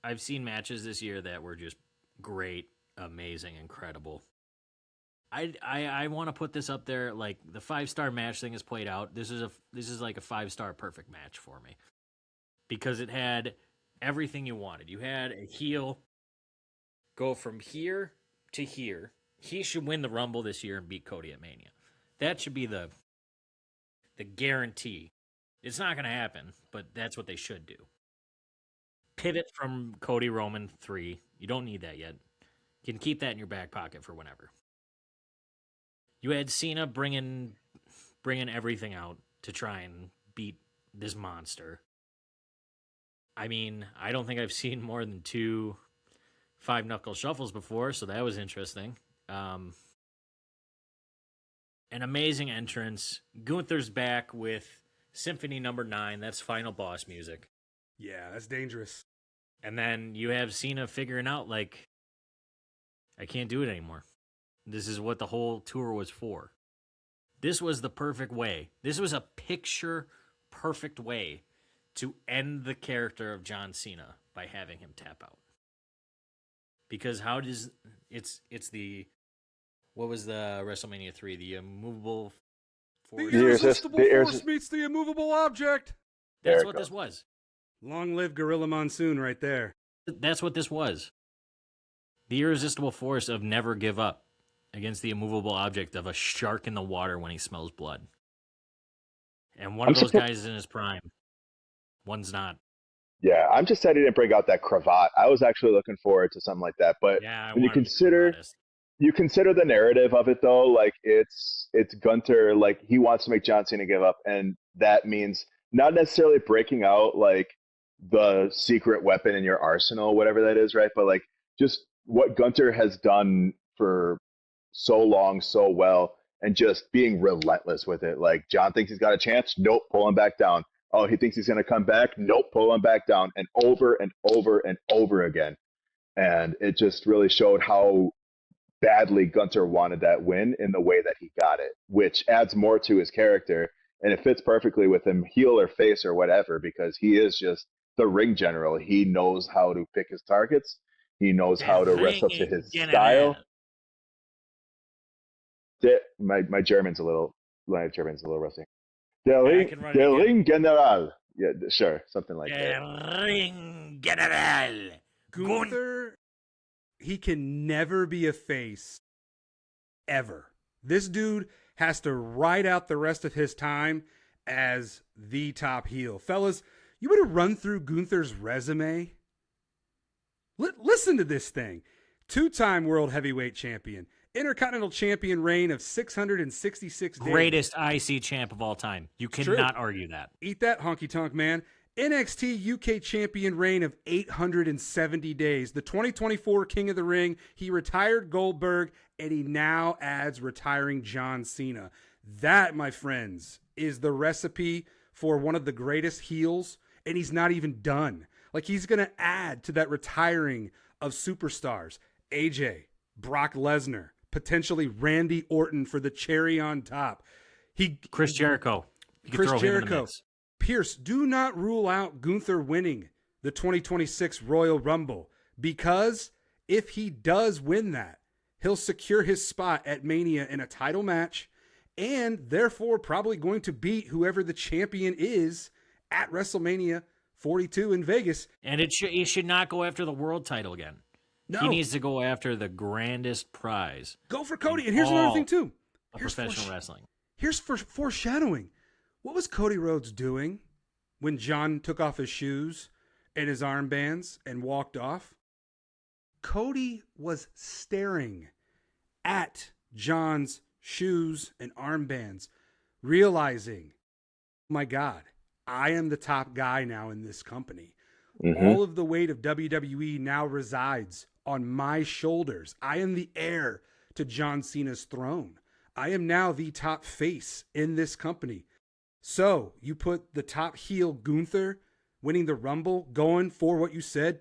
I've seen matches this year that were just great, amazing, incredible. I want to put this up there. Like, the 5-star match thing is played out. This is like a 5-star perfect match for me because it had everything you wanted. You had a heel go from here to here. He should win the Rumble this year and beat Cody at Mania. That should be the guarantee. It's not going to happen, but that's what they should do. Pivot from Cody Roman 3. You don't need that yet. You can keep that in your back pocket for whenever. You had Cena bringing everything out to try and beat this monster. I mean, I don't think I've seen more than 2 5-knuckle shuffles before, so that was interesting. An amazing entrance. Gunther's back with Symphony No. 9. That's final boss music. Yeah, that's dangerous. And then you have Cena figuring out, like, I can't do it anymore. This is what the whole tour was for. This was the perfect way. This was a picture-perfect way to end the character of John Cena by having him tap out. Because how does... It's the... What was the WrestleMania 3? The immovable force? The irresistible force meets the immovable object. That's what this was. Long live Gorilla Monsoon right there. That's what this was. The irresistible force of never give up against the immovable object of a shark in the water when he smells blood. And one of those guys is in his prime. One's not. Yeah, I'm just sad he didn't break out that cravat. I was actually looking forward to something like that. But when you consider the narrative of it, though, like it's Gunther, like he wants to make John Cena give up, and that means not necessarily breaking out like the secret weapon in your arsenal, whatever that is, right? But like just what Gunther has done for so long, so well, and just being relentless with it. Like, John thinks he's got a chance. Nope, pull him back down. Oh, he thinks he's going to come back. Nope, pull him back down. And over and over and over again. And it just really showed how badly Gunther wanted that win in the way that he got it, which adds more to his character. And it fits perfectly with him, heel or face or whatever, because he is just the ring general. He knows how to pick his targets. He knows how to wrestle to his style. My German's a little rusty. Der Ring General. Yeah, sure, something like that. Ring General. Gunther, he can never be a face, ever. This dude has to ride out the rest of his time as the top heel. Fellas, you would have run through Gunther's resume. Listen to this thing. 2-time world heavyweight champion. Intercontinental champion reign of 666 days. Greatest IC champ of all time. You cannot argue that. Eat that, honky tonk man. NXT UK champion reign of 870 days. The 2024 King of the Ring. He retired Goldberg, and he now adds retiring John Cena. That, my friends, is the recipe for one of the greatest heels, and he's not even done. Like, he's going to add to that retiring of superstars. AJ, Brock Lesnar, potentially Randy Orton for the cherry on top. Chris Jericho. Chris Jericho. Pierce, do not rule out Gunther winning the 2026 Royal Rumble, because if he does win that, he'll secure his spot at Mania in a title match, and therefore probably going to beat whoever the champion is at WrestleMania 42 in Vegas. And he should not go after the world title again. No. He needs to go after the grandest prize. Go for Cody. And here's another thing, too. Here's professional wrestling. Here's foreshadowing. What was Cody Rhodes doing when John took off his shoes and his armbands and walked off? Cody was staring at John's shoes and armbands, realizing, my God, I am the top guy now in this company. Mm-hmm. All of the weight of WWE now resides on my shoulders. I am the heir to John Cena's throne. I am now the top face in this company. So you put the top heel Gunther winning the Rumble, going for what you said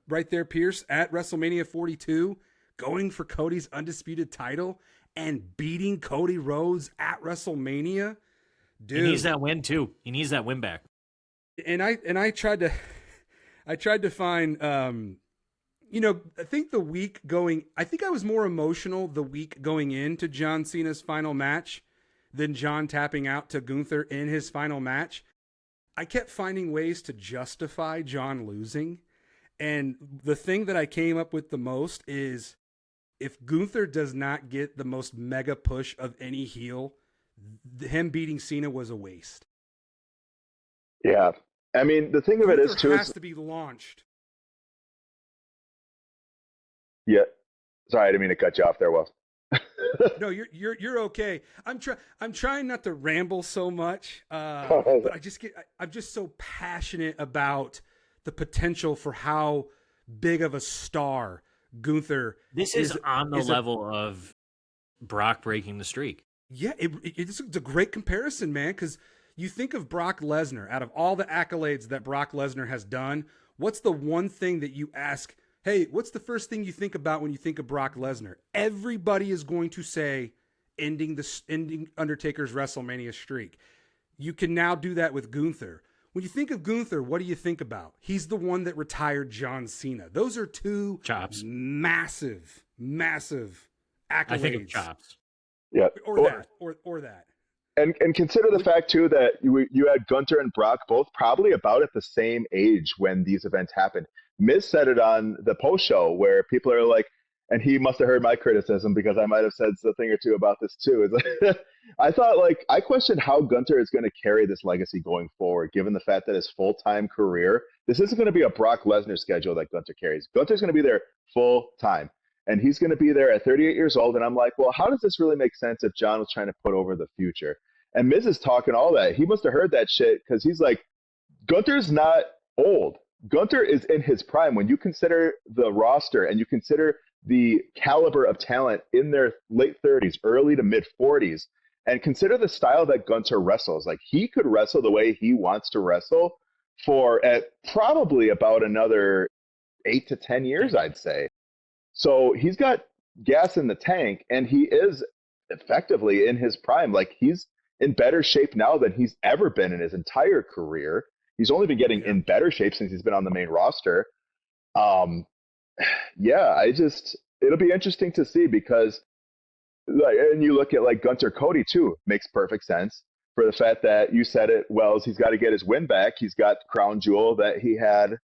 right there, Pierce, at WrestleMania 42, going for Cody's undisputed title and beating Cody Rhodes at WrestleMania. Dude, he needs that win too. He needs that win back. And I tried to find I think I think I was more emotional the week going into John Cena's final match than John tapping out to Gunther in his final match. I kept finding ways to justify John losing. And the thing that I came up with the most is, if Gunther does not get the most mega push of any heel, him beating Cena was a waste. Yeah. I mean, the thing of it is, too, has to be launched. Yeah. Sorry, I didn't mean to cut you off there, Will. No, you're okay. I'm trying not to ramble so much, but I'm just so passionate about the potential for how big of a star Gunther. This is on the level of Brock breaking the streak. Yeah, it's a great comparison, man, because you think of Brock Lesnar. Out of all the accolades that Brock Lesnar has done, what's the one thing that you ask, hey, what's the first thing you think about when you think of Brock Lesnar? Everybody is going to say ending Undertaker's WrestleMania streak. You can now do that with Gunther. When you think of Gunther, what do you think about? He's the one that retired John Cena. Those are two chops. Massive accolades. I think of chops. Yeah. Or that. And consider the fact, too, that you had Gunther and Brock both probably about at the same age when these events happened. Miz said it on the post show where people are like, and he must have heard my criticism because I might have said a thing or two about this too. It's like, I questioned how Gunther is going to carry this legacy going forward, given the fact that his full-time career, this isn't going to be a Brock Lesnar schedule that Gunther carries. Gunther's going to be there full time, and he's going to be there at 38 years old. And I'm like, well, how does this really make sense if John was trying to put over the future? And Miz is talking all that. He must have heard that shit because he's like, Gunther's not old. Gunther is in his prime. When you consider the roster and you consider the caliber of talent in their late 30s, early to mid 40s, and consider the style that Gunther wrestles. Like, he could wrestle the way he wants to wrestle for at probably about another 8 to 10 years, I'd say. So he's got gas in the tank, and he is effectively in his prime. Like, he's in better shape now than he's ever been in his entire career. He's only been getting in better shape since he's been on the main roster. It'll be interesting to see because, and you look at like Gunther Cody too, makes perfect sense for the fact that you said it, Wells, he's got to get his win back. He's got the crown jewel that he had,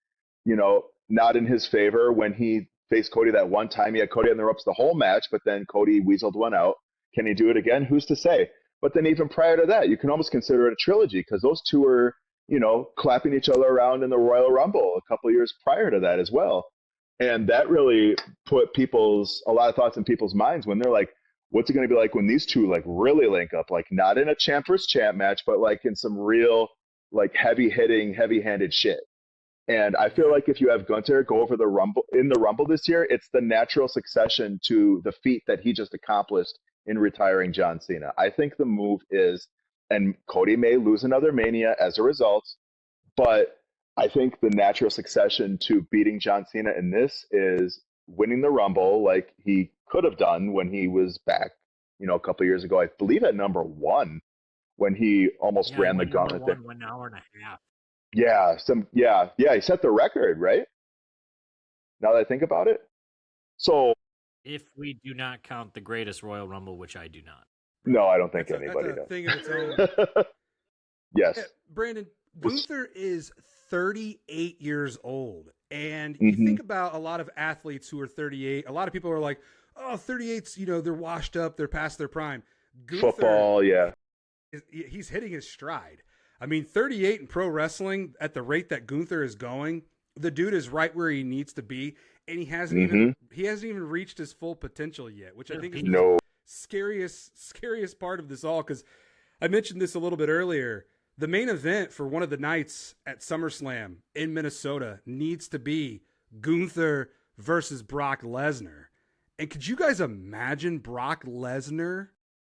not in his favor when he faced Cody that one time. He had Cody on the ropes the whole match, but then Cody weaseled one out. Can he do it again? Who's to say? But then even prior to that, you can almost consider it a trilogy because those two were, clapping each other around in the Royal Rumble a couple of years prior to that as well. And that really put a lot of thoughts in people's minds when they're like, what's it going to be like when these two like really link up? Like not in a champ versus champ match, but like in some real like heavy-handed shit. And I feel like if you have Gunther go over the Rumble this year, it's the natural succession to the feat that he just accomplished in retiring John Cena. I think the move is, and Cody may lose another Mania as a result, but I think the natural succession to beating John Cena in this is winning the Rumble like he could have done when he was back, a couple years ago. I believe at number 1 when he almost ran the gauntlet. Number 1, 1 hour and a half. Yeah, he set the record, right? Now that I think about it. So if we do not count the greatest Royal Rumble, which I do not. No, I don't think that's anybody that's a does. thing of its own. Yes. Yeah, Brandon, Gunther is 38 years old. And you think about a lot of athletes who are 38. A lot of people are like, oh, 38's, they're washed up. They're past their prime. Gunther, football, yeah. He's hitting his stride. I mean, 38 in pro wrestling at the rate that Gunther is going, the dude is right where he needs to be. And he hasn't even reached his full potential yet, which I think is the scariest part of this all. Because I mentioned this a little bit earlier. The main event for one of the nights at SummerSlam in Minnesota needs to be Gunther versus Brock Lesnar. And could you guys imagine Brock Lesnar,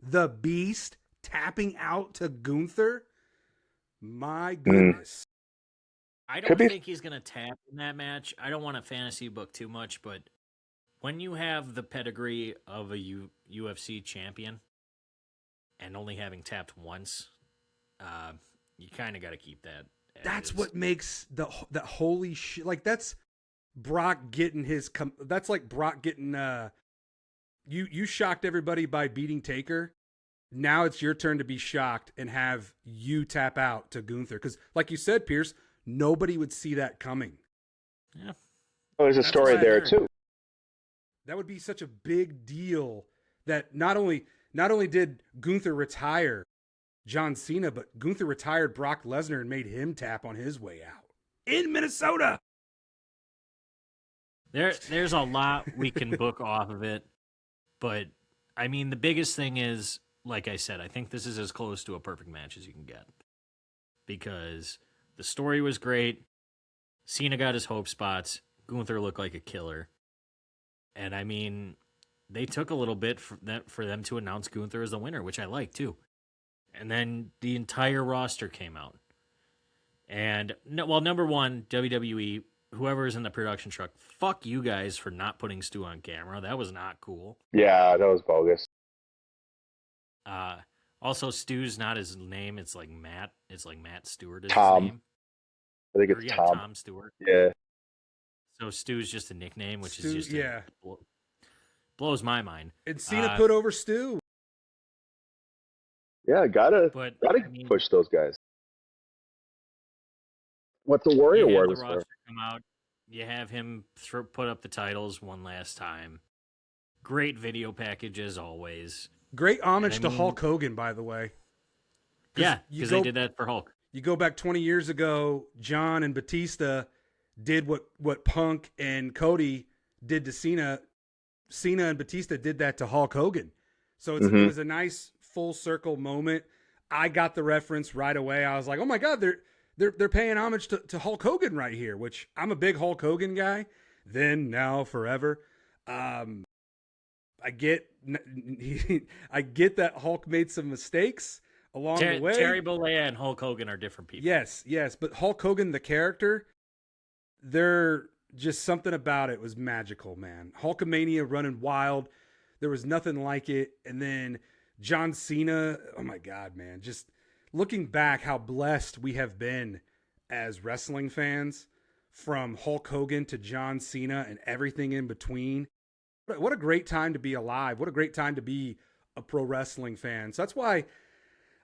the Beast, tapping out to Gunther? My goodness. I don't think he's going to tap in that match. I don't want to fantasy book too much, but when you have the pedigree of a UFC champion and only having tapped once, you kind of got to keep that. That's what makes the holy shit. Like, that's Brock getting that's like Brock getting, you shocked everybody by beating Taker. Now it's your turn to be shocked and have you tap out to Gunther. Because, like you said, Pierce, nobody would see that coming. Yeah. Well, there's a story there, too. That would be such a big deal that not only did Gunther retire John Cena, but Gunther retired Brock Lesnar and made him tap on his way out in Minnesota. There's a lot we can book off of it. But, I mean, the biggest thing is, like I said, I think this is as close to a perfect match as you can get. Because the story was great. Cena got his hope spots. Gunther looked like a killer. And, I mean, they took a little bit for them to announce Gunther as the winner, which I like, too. And then the entire roster came out. And, number one, WWE, whoever is in the production truck, fuck you guys for not putting Stu on camera. That was not cool. Yeah, that was bogus. Also, Stu's not his name. It's like Matt. It's like Matt Stewart is Tom. his name. I think it's Tom. Tom Stewart. Yeah. So Stu's just a nickname, which is just blows my mind. And Cena put over Stu. Yeah, gotta push those guys. What's the Warrior Award? The roster come out. You have him put up the titles one last time. Great video package as always. Great homage to Hulk Hogan, by the way. Yeah, because they did that for Hulk. You go back 20 years ago, John and Batista did what Punk and Cody did to Cena. Cena and Batista did that to Hulk Hogan. So it was a nice full circle moment. I got the reference right away. I was like, oh my God, they're paying homage to Hulk Hogan right here, which I'm a big Hulk Hogan guy. Then, now, forever. I get that Hulk made some mistakes along the way. Terry Bollea and Hulk Hogan are different people. Yes, but Hulk Hogan, the character, they're just something about it was magical, man. Hulkamania running wild. There was nothing like it. And then John Cena, oh my God, man. Just looking back how blessed we have been as wrestling fans, from Hulk Hogan to John Cena and everything in between. What a great time to be alive. What a great time to be a pro wrestling fan. So that's why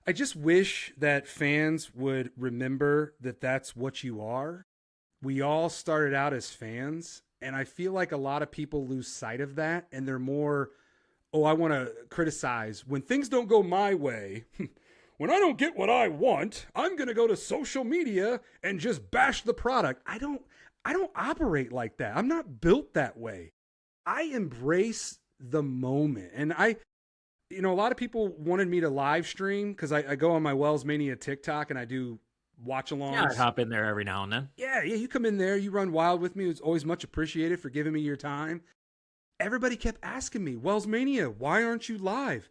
I just wish that fans would remember that that's what you are. We all started out as fans, and I feel like a lot of people lose sight of that, and they're more, I want to criticize. When things don't go my way, when I don't get what I want, I'm going to go to social media and just bash the product. I don't operate like that. I'm not built that way. I embrace the moment. And a lot of people wanted me to live stream because I go on my Wellsmania TikTok and I do watch alongs. Yeah, I hop in there every now and then. Yeah, you come in there, you run wild with me. It's always much appreciated for giving me your time. Everybody kept asking me, Wellsmania, why aren't you live?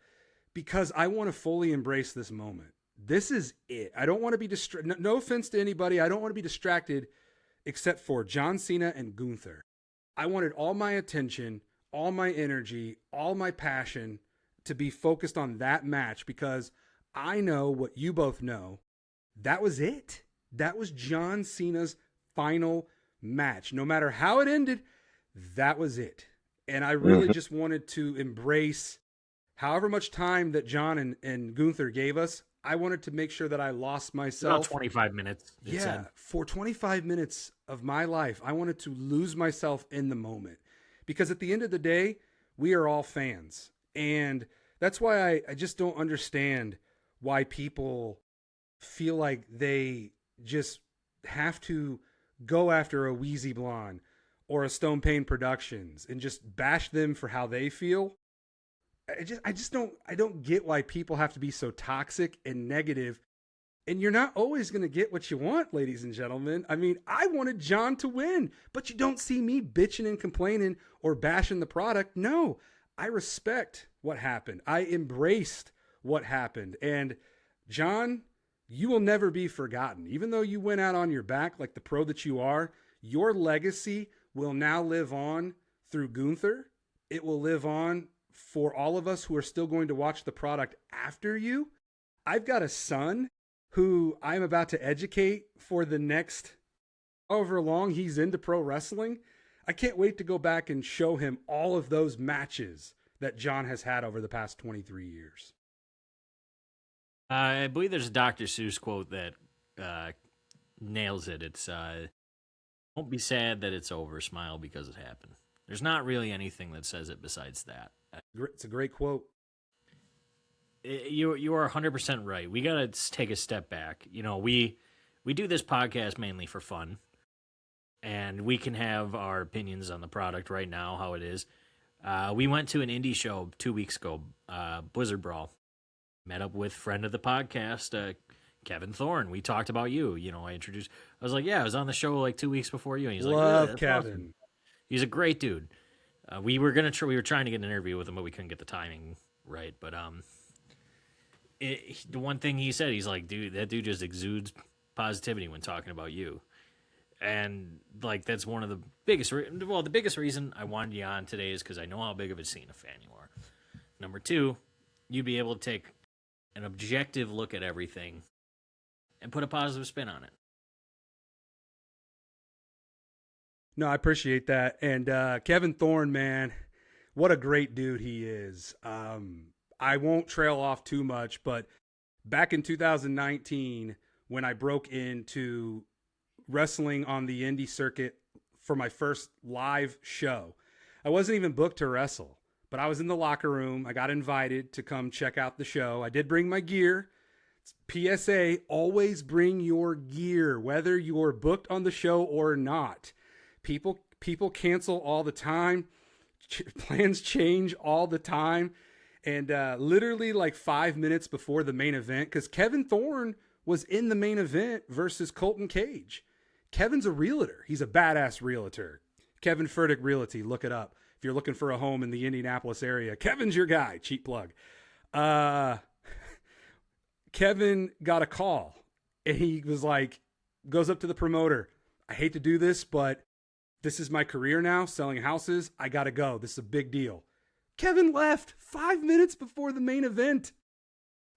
Because I want to fully embrace this moment. This is it. I don't want to be distracted. No offense to anybody. I don't want to be distracted except for John Cena and Gunther. I wanted all my attention, all my energy, all my passion to be focused on that match because I know what you both know. That was it. That was John Cena's final match. No matter how it ended, that was it. And I really just wanted to embrace however much time that John and Gunther gave us. I wanted to make sure that I lost myself. About 25 minutes. For 25 minutes of my life, I wanted to lose myself in the moment. Because at the end of the day, we are all fans. And that's why I just don't understand why people feel like they just have to go after a Wheezy Blonde or a Stone Pain Productions and just bash them for how they feel. I don't get why people have to be so toxic and negative. And you're not always going to get what you want, ladies and gentlemen. I mean, I wanted John to win, but you don't see me bitching and complaining or bashing the product. No, I respect what happened. I embraced what happened. And John, you will never be forgotten. Even though you went out on your back like the pro that you are, your legacy will now live on through Gunther. It will live on for all of us who are still going to watch the product after you. I've got a son who I'm about to educate for the next however long he's into pro wrestling. I can't wait to go back and show him all of those matches that John has had over the past 23 years. I believe there's a Dr. Seuss quote that nails it. It's, don't be sad that it's over, smile because it happened. There's not really anything that says it besides that. It's a great quote. You are 100% right. We got to take a step back. You know, we do this podcast mainly for fun, and we can have our opinions on the product right now, how it is. We went to an indie show 2 weeks ago, Blizzard Brawl. Met up with friend of the podcast, Kevin Thorne. We talked about you. You know, I was like, yeah, I was on the show like 2 weeks before you. And he's like, love yeah, Kevin. Awesome. He's a great dude. We were trying to get an interview with him, but we couldn't get the timing right. But the one thing he said, he's like, dude, that dude just exudes positivity when talking about you. And like, that's one of the biggest, the biggest reason I wanted you on today is because I know how big of a Cena fan you are. Number two, you'd be able to take an objective look at everything and put a positive spin on it. No, I appreciate that. And Kevin Thorne, man, what a great dude he is. I won't trail off too much, but back in 2019, when I broke into wrestling on the indie circuit for my first live show, I wasn't even booked to wrestle, but I was in the locker room. I got invited to come check out the show. I did bring my gear. PSA, always bring your gear, whether you're booked on the show or not. People cancel all the time. Plans change all the time. And literally like 5 minutes before the main event, because Kevin Thorne was in the main event versus Colton Cage. Kevin's a realtor. He's a badass realtor. Kevin Furtick Realty. Look it up. If you're looking for a home in the Indianapolis area, Kevin's your guy. Cheap plug. Kevin got a call and he was like, goes up to the promoter. I hate to do this, but this is my career now, selling houses. I got to go. This is a big deal. Kevin left 5 minutes before the main event.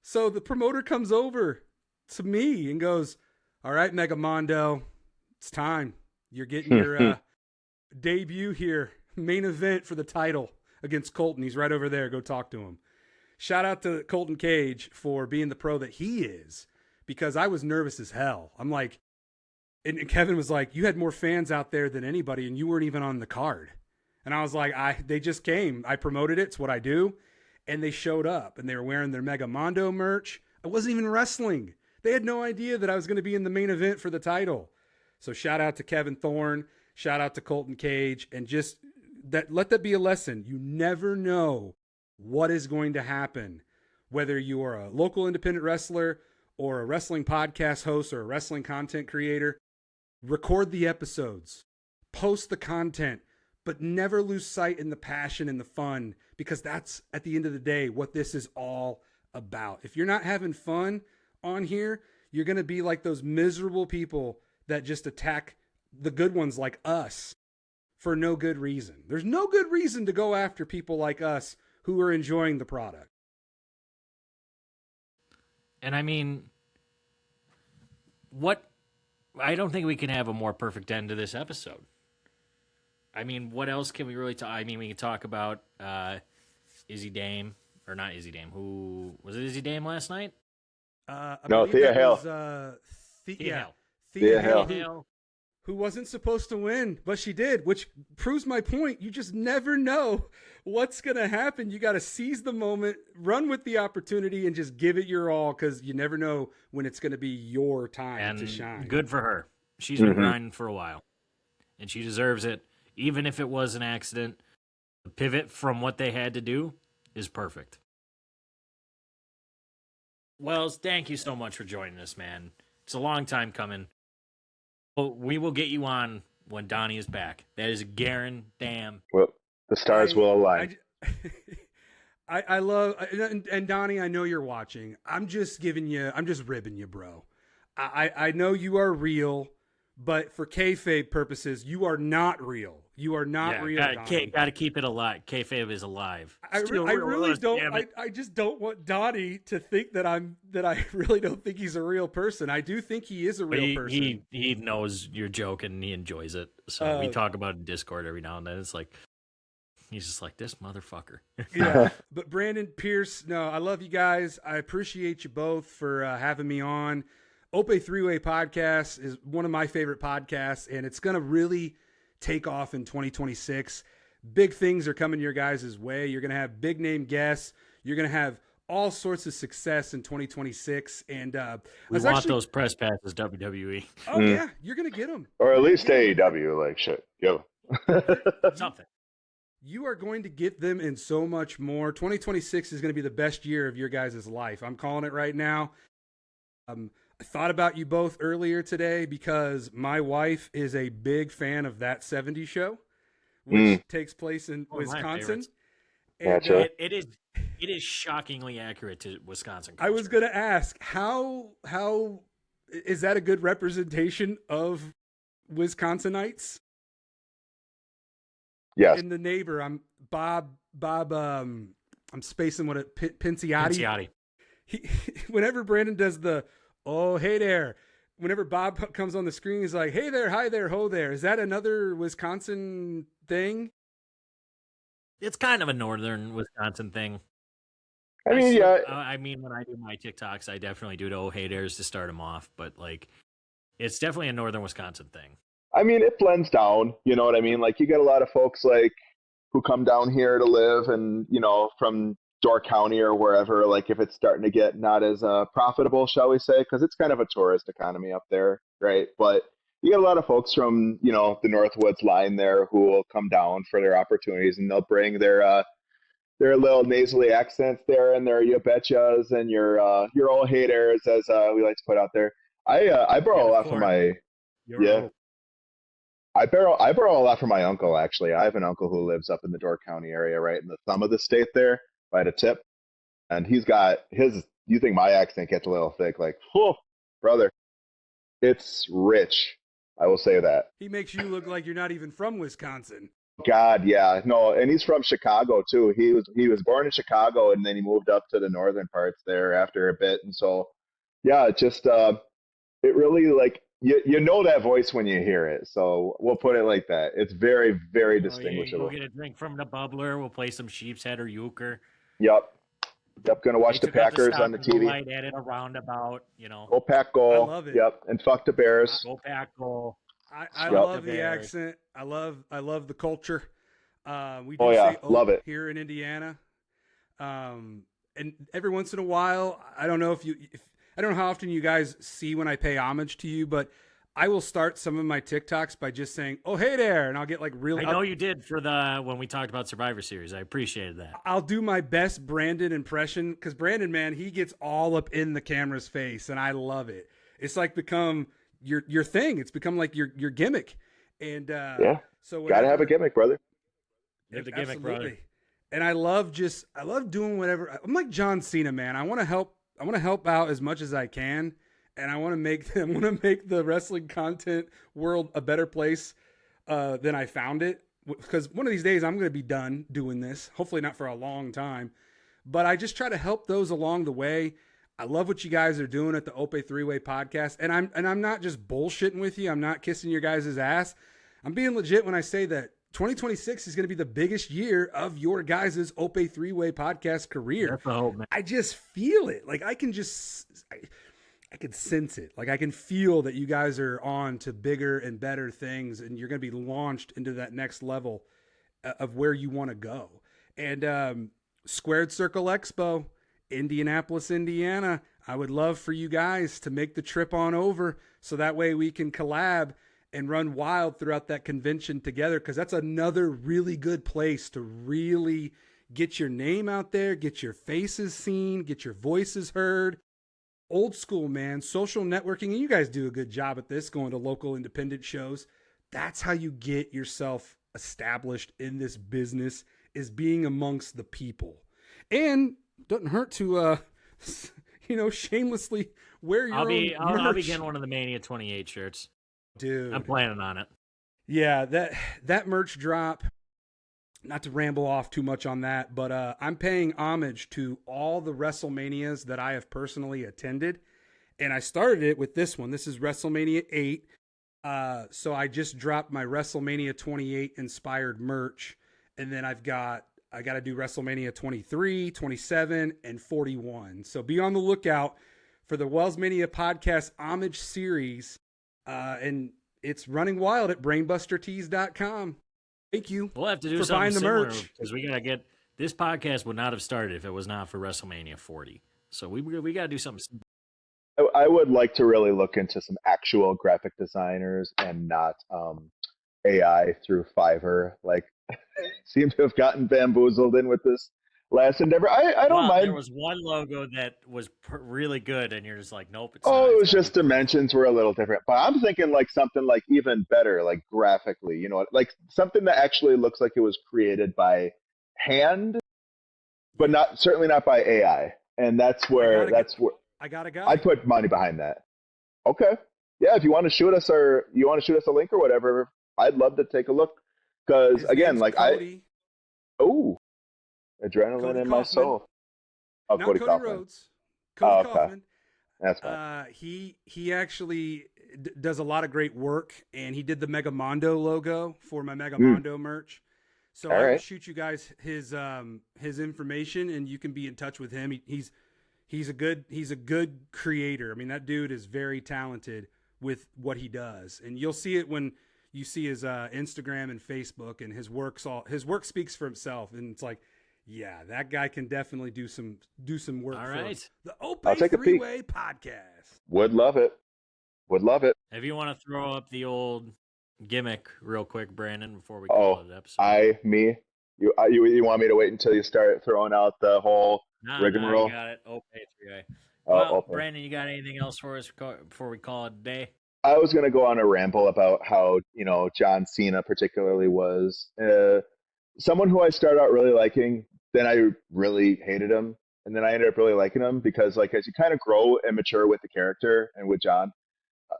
So the promoter comes over to me and goes, all right, Megamondo, it's time. You're getting your debut here. Main event for the title against Colton. He's right over there. Go talk to him. Shout out to Colton Cage for being the pro that he is, because I was nervous as hell. I'm like, and Kevin was like, you had more fans out there than anybody and you weren't even on the card. And I was like, they just came. I promoted it. It's what I do. And they showed up and they were wearing their Megamondo merch. I wasn't even wrestling. They had no idea that I was going to be in the main event for the title. So shout out to Kevin Thorne. Shout out to Colton Cage. And just let that be a lesson. You never know what is going to happen, whether you are a local independent wrestler or a wrestling podcast host or a wrestling content creator, record the episodes, post the content, but never lose sight in the passion and the fun, because that's, at the end of the day, what this is all about. If you're not having fun on here, you're going to be like those miserable people that just attack the good ones like us for no good reason. There's no good reason to go after people like us who are enjoying the product. And I mean, I don't think we can have a more perfect end to this episode. I mean, what else can we really talk? I mean, we can talk about Izzy Dame, or not Izzy Dame. Who was it? Izzy Dame last night? No, Thea Hale. Thea Hale. Hale, who wasn't supposed to win, but she did, which proves my point. You just never know what's going to happen. You got to seize the moment, run with the opportunity, and just give it your all, because you never know when it's going to be your time to shine. Good for her. She's been grinding for a while, and she deserves it. Even if it was an accident, the pivot from what they had to do is perfect. Wells, thank you so much for joining us, man. It's a long time coming. We will get you on when Donnie is back. That is a guarantee. Well, the stars will align. I love, and Donnie, I know you're watching. I'm just ribbing you, bro. I know you are real, but for kayfabe purposes, you are not real. You are not real. Got to keep it alive. Kayfabe is alive. I really don't. I just don't want Donnie to think that I really don't think he's a real person. I do think he is a real person. He knows you're joking and he enjoys it. So we talk about it in Discord every now and then. It's like, he's just like, this motherfucker. Yeah. But Brandon, Pierce, no, I love you guys. I appreciate you both for having me on. Ope-Eh Three-Way Podcast is one of my favorite podcasts, and it's going to really take off in 2026. Big things are coming your guys' way. You're going to have big name guests. You're going to have all sorts of success in 2026ks. And we want those press passes, WWE. Oh, yeah. You're going to get them. Or at least AEW, like shit. Yo. Something. You are going to get them and so much more. 2026 is going to be the best year of your guys' life. I'm calling it right now. I thought about you both earlier today because my wife is a big fan of That 70s Show, which takes place in Wisconsin. And, it is shockingly accurate to Wisconsin culture. I was going to ask, how is that a good representation of Wisconsinites? Yes. In The Neighbor, I'm Bob, I'm spacing what it, Pinciotti. Whenever Brandon does the, oh, hey there. Whenever Bob comes on the screen, he's like, hey there, hi there, ho there. Is that another Wisconsin thing? It's kind of a northern Wisconsin thing. I mean, yeah. I mean, when I do my TikToks, I definitely do the oh, hey there's to start them off. But, like, it's definitely a northern Wisconsin thing. I mean, it blends down. You know what I mean? Like, you get a lot of folks, like, who come down here to live and, you know, from Door County or wherever, like if it's starting to get not as profitable, shall we say, because it's kind of a tourist economy up there, right? But you get a lot of folks from, you know, the Northwoods line there who will come down for their opportunities, and they'll bring their little nasally accents there and their you betchas and your old haters, as we like to put out there. I borrow a lot from my I borrow a lot from my uncle, actually. I have an uncle who lives up in the Door County area, right in the thumb of the state there, by the tip. And he's got you think my accent gets a little thick, like, whoa, brother. It's rich. I will say that. He makes you look like you're not even from Wisconsin. God, yeah. No, and he's from Chicago too. He was born in Chicago, and then he moved up to the northern parts there after a bit. And so, yeah, it just it really, like, you know that voice when you hear it. So we'll put it like that. It's very, very distinguishable. We'll get a drink from the bubbler. We'll play some sheep's head or euchre. Yep. Gonna watch the Packers on the TV. Light at it, a roundabout, you know. Go Pack goal. I love it. Yep, and fuck the Bears. Go Pack goal. I love the accent. I love the culture. We do say love it here in Indiana. And every once in a while, I don't know how often you guys see when I pay homage to you, but I will start some of my TikToks by just saying, "Oh, hey there," and I'll get like I know you did for when we talked about Survivor Series. I appreciated that. I'll do my best Brandon impression because Brandon, man, he gets all up in the camera's face, and I love it. It's like become your thing. It's become like your gimmick. And so gotta have a gimmick, brother. You're the gimmick, brother. And I love doing whatever. I'm like John Cena, man. I want to help out as much as I can, and I want to make the wrestling content world a better place than I found it. Because one of these days I'm going to be done doing this. Hopefully not for a long time, but I just try to help those along the way. I love what you guys are doing at the Ope Three-Way podcast, and I'm not just bullshitting with you. I'm not kissing your guys' ass. I'm being legit when I say that 2026 is going to be the biggest year of your guys' Ope Three-Way podcast career. That's the hope, man. I just feel it. Like I can sense it. Like I can feel that you guys are on to bigger and better things, and you're going to be launched into that next level of where you want to go. And Squared Circle Expo, Indianapolis, Indiana. I would love for you guys to make the trip on over so that way we can collab and run wild throughout that convention together, because that's another really good place to really get your name out there, get your faces seen, get your voices heard. Old school, man, social networking, and you guys do a good job at this, going to local independent shows. That's how you get yourself established in this business, is being amongst the people. And doesn't hurt to, shamelessly wear your own merch. I'll be getting one of the Mania 28 shirts. Dude, I'm planning on it. Yeah, that merch drop, not to ramble off too much on that, but I'm paying homage to all the WrestleManias that I have personally attended. And I started it with this one. This is WrestleMania 8. So I just dropped my WrestleMania 28 inspired merch. And then I got to do WrestleMania 23, 27, and 41. So be on the lookout for the Wellsmania podcast homage series. And it's running wild at brainbustertees.com. Thank you. We'll have to do something similar because we gotta get this podcast would not have started if it was not for WrestleMania 40. So we gotta do something. I would like to really look into some actual graphic designers and not AI through Fiverr. Like, seem to have gotten bamboozled in with this last endeavor. I don't mind. There was one logo that was really good, and you're just like, nope. It's not. It was just dimensions were a little different. But I'm thinking like something like even better, like graphically, like something that actually looks like it was created by hand, but certainly not by AI. And that's where I got a guy. I'd put money behind that. Okay, yeah. If you want to shoot us a link or whatever, I'd love to take a look. Because again, like Cody. Adrenaline Cody in Kaufman. my soul. Oh, Not Cody Kaufman. Rhodes. Cody okay. Kaufman. That's fine. He actually does a lot of great work, and he did the Megamondo logo for my Megamondo merch. So I will shoot you guys his information, and you can be in touch with him. He's a good creator. I mean, that dude is very talented with what he does, and you'll see it when you see his Instagram and Facebook, and his work speaks for himself, and it's like, yeah, that guy can definitely do some work. All right. For the Ope Three-Way podcast. Would love it. If you want to throw up the old gimmick real quick, Brandon, before we call it episode. You want me to wait until you start throwing out the whole rigmarole? You got it. Ope Three-Way. Well, Brandon, you got anything else for us before we call it a day? I was going to go on a ramble about how, John Cena particularly was someone who I started out really liking, then I really hated him, and then I ended up really liking him because, like, as you kind of grow and mature with the character and with John,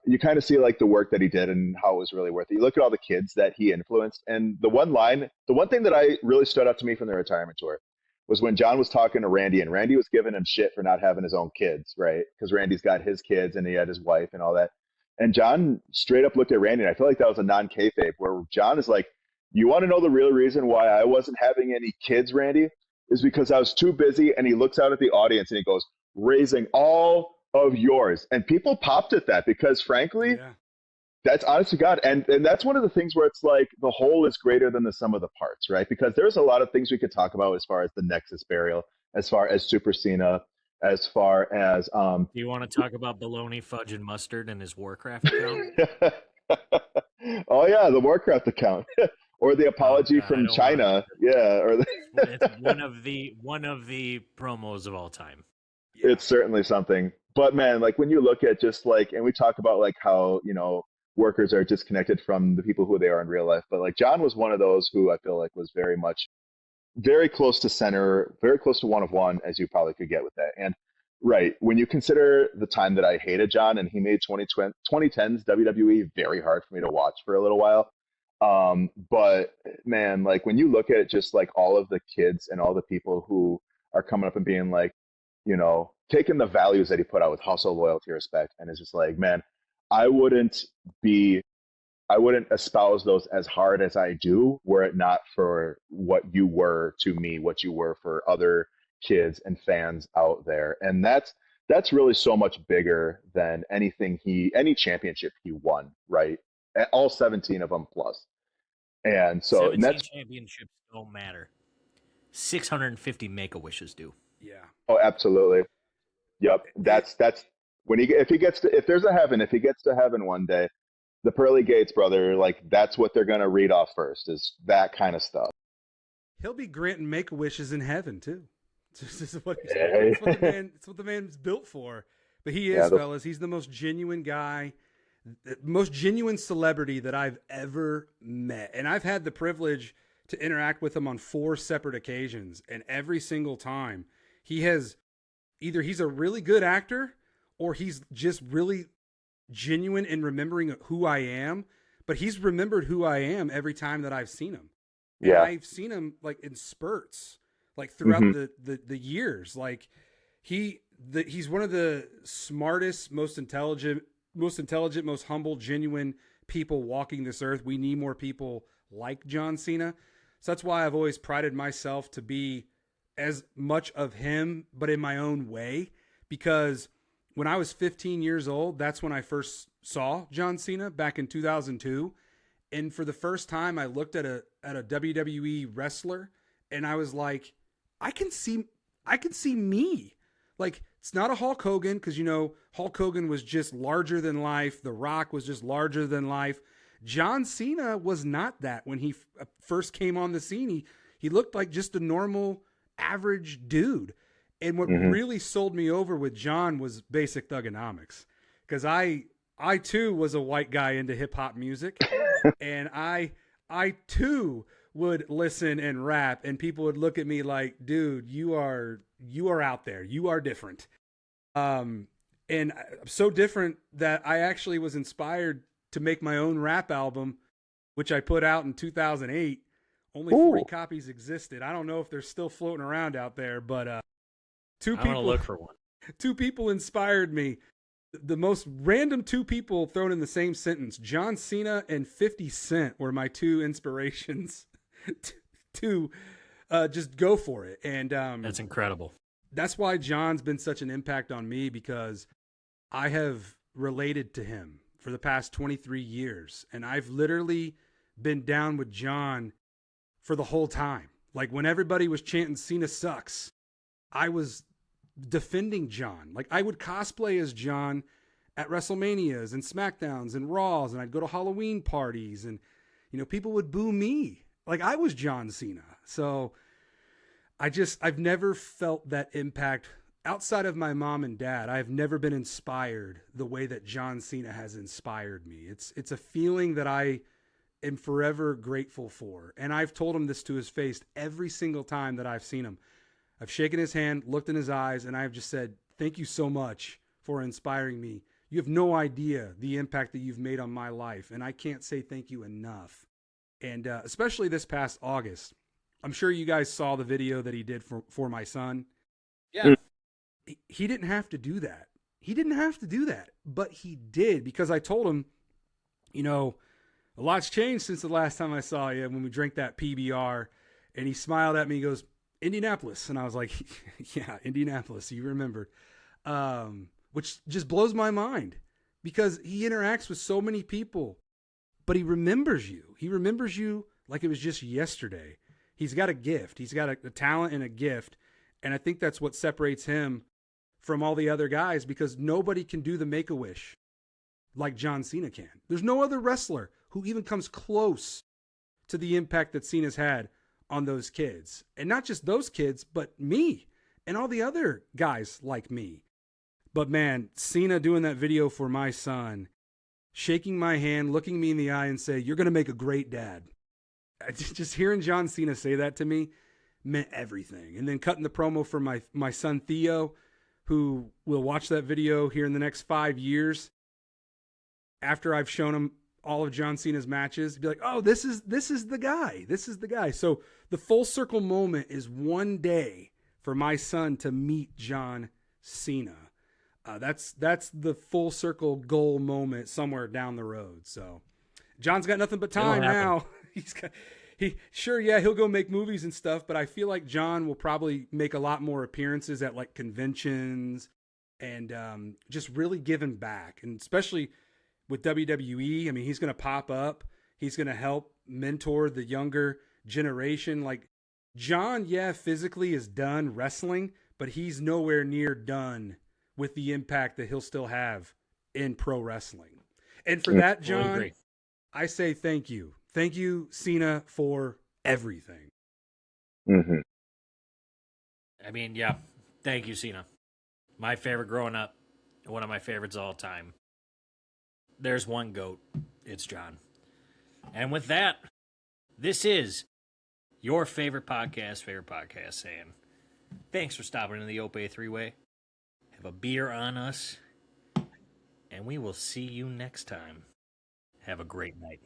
you kind of see, like, the work that he did and how it was really worth it. You look at all the kids that he influenced, and the one thing that I really stood out to me from the retirement tour was when John was talking to Randy, and Randy was giving him shit for not having his own kids, right? Because Randy's got his kids, and he had his wife and all that. And John straight up looked at Randy, and I feel like that was a non-kayfabe, where John is like, you want to know the real reason why I wasn't having any kids, Randy? Is because I was too busy. And he looks out at the audience and he goes, raising all of yours. And people popped at that because, frankly, that's honest to God. And that's one of the things where it's like the whole is greater than the sum of the parts, right? Because there's a lot of things we could talk about as far as the Nexus burial, as far as Super Cena, as far as Do you want to talk about bologna, fudge, and mustard and his Warcraft account? oh yeah, the Warcraft account or the Oh apology God, I from don't want China. Yeah, or it's one of the promos of all time. Yeah. it's certainly something. But man, like when you look at just like, and we talk about like how, workers are disconnected from the people who they are in real life. But like John was one of those who I feel like was very much very close to center, very close to one of one as you probably could get with that. And right, when you consider the time that I hated John and he made 2010's WWE very hard for me to watch for a little while. But man, like when you look at just like all of the kids and all the people who are coming up and being like, taking the values that he put out with hustle, loyalty, respect, and it's just like, man, I wouldn't be I wouldn't espouse those as hard as I do were it not for what you were to me, what you were for other kids and fans out there. And that's really so much bigger than any championship he won, right? All 17 of them plus. And so and 17 that's championships don't matter. 650 Make-A-Wishes do. Yeah. oh absolutely. Yep. That's when if there's a heaven, if he gets to heaven one day, the pearly gates, brother, like that's what they're gonna read off first is that kind of stuff. He'll be granting make-a-wishes in heaven too. This is what Hey. it's what the man's built for. But he is, Yeah, fellas. He's the most genuine guy, the most genuine celebrity that I've ever met. And I've had the privilege to interact with him on 4 separate occasions. And every single time he's a really good actor or he's just really genuine in remembering who I am, but he's remembered who I am every time that I've seen him. And Yeah. I've seen him like in spurts, like throughout the years. Like he's one of the smartest, most intelligent, most humble, genuine people walking this earth. We need more people like John Cena. So that's why I've always prided myself to be as much of him, but in my own way, because when I was 15 years old, that's when I first saw John Cena back in 2002. And for the first time, I looked at a WWE wrestler and I was like, I can see me. Like, it's not a Hulk Hogan because, Hulk Hogan was just larger than life. The Rock was just larger than life. John Cena was not that when he first came on the scene. He looked like just a normal, average dude. And what really sold me over with John was Basic Thugonomics, because I too was a white guy into hip hop music, and I too would listen and rap, and people would look at me like, "Dude, you are out there. You are different." And so different that I actually was inspired to make my own rap album, which I put out in 2008. Only 40 copies existed. I don't know if they're still floating around out there, but I want to look for one. 2 people inspired me. The most random 2 people thrown in the same sentence. John Cena and 50 Cent were my 2 inspirations to just go for it. And That's incredible. That's why John's been such an impact on me, because I have related to him for the past 23 years. And I've literally been down with John for the whole time. Like when everybody was chanting Cena sucks, I was defending John. Like I would cosplay as John at WrestleManias and SmackDowns and Raws, and I'd go to Halloween parties, and people would boo me like I was John Cena. So I've never felt that impact outside of my mom and dad. I've never been inspired the way that John Cena has inspired me. It's a feeling that I am forever grateful for. And I've told him this to his face every single time that I've seen him. I've shaken his hand, looked in his eyes, and I've just said, thank you so much for inspiring me. You have no idea the impact that you've made on my life, and I can't say thank you enough. And especially this past August, I'm sure you guys saw the video that he did for my son. Yeah. He didn't have to do that. He didn't have to do that, but he did, because I told him, a lot's changed since the last time I saw you when we drank that PBR. And he smiled at me. He goes, Indianapolis. And I was like, yeah, Indianapolis. You remembered. Which just blows my mind, because he interacts with so many people, but he remembers you. He remembers you like it was just yesterday. He's got a gift. He's got a talent and a gift. And I think that's what separates him from all the other guys because nobody can do the Make-A-Wish like John Cena can. There's no other wrestler who even comes close to the impact that Cena's had on those kids. And not just those kids, but me and all the other guys like me. But man, Cena doing that video for my son, shaking my hand, looking me in the eye and say, "You're going to make a great dad." Just hearing John Cena say that to me meant everything. And then cutting the promo for my son Theo, who will watch that video here in the next 5 years after I've shown him all of John Cena's matches, be like, "Oh, this is the guy. This is the guy." So the full circle moment is one day for my son to meet John Cena. That's the full circle goal moment somewhere down the road. So John's got nothing but time now. He'll go make movies and stuff, but I feel like John will probably make a lot more appearances at like conventions and just really giving back, and especially with WWE. I mean, he's going to pop up. He's going to help mentor the younger generation. Like John, physically is done wrestling, but he's nowhere near done with the impact that he'll still have in pro wrestling. And for that, John, I say thank you. Thank you, Cena, for everything. Mm-hmm. I mean, yeah, thank you, Cena. My favorite growing up, one of my favorites of all time. There's one GOAT. It's John. And with that, this is your favorite podcast saying, thanks for stopping in the Ope-Eh 3-Way. Have a beer on us, and we will see you next time. Have a great night.